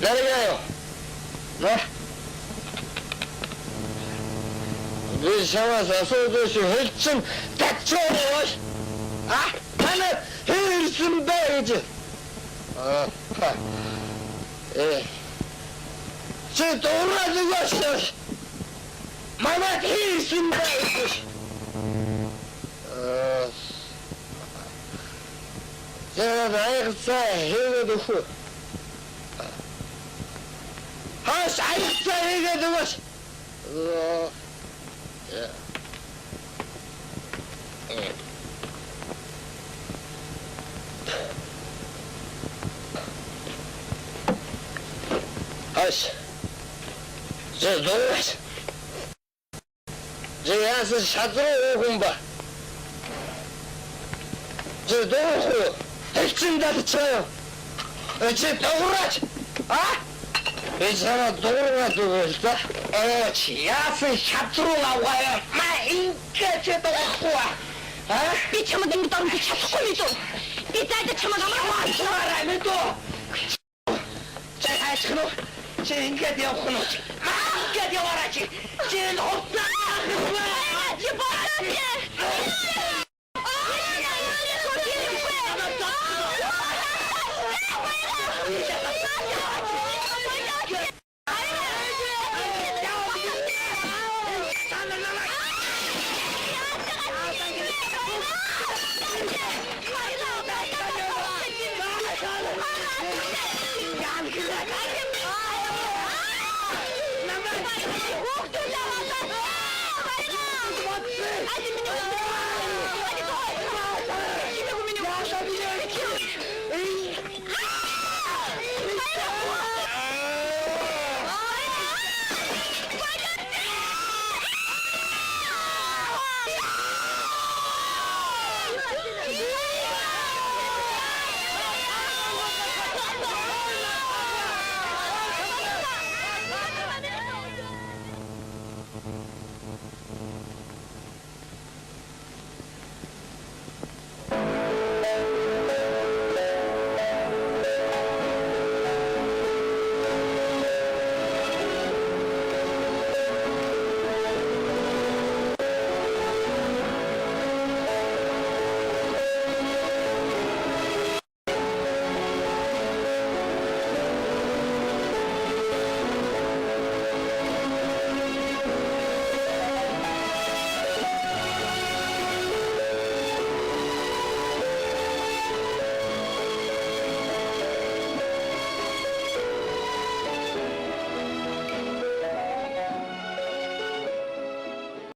nereye gidiyor? Ne? Biz ama asıl şu hırsın kaçıyor, ha? Hani hırsın beyci. Sen doğru göster. Bana hırsın beyci. Sen ayıksa hırsın beyci. Ha, ayıksa hırsın beyci. Hoş. Siz doğrusunuz. Siz şadırı okun ba. Siz doğru. Hepsinde de çıkıyor. Siz doğrusunuz. Ha? Ben sana doğrusunuz da. Evet, yansın şadırına vayım. Ma ince doğru. Ha? Би чамд ингэ дөрөнд чадахгүй юм дөө. Би зайд чамд амаргүй Açmara mı do? Sen aşkın ol. Sen inged yapın ol. Inged yavaracı. Sen otla. Hadi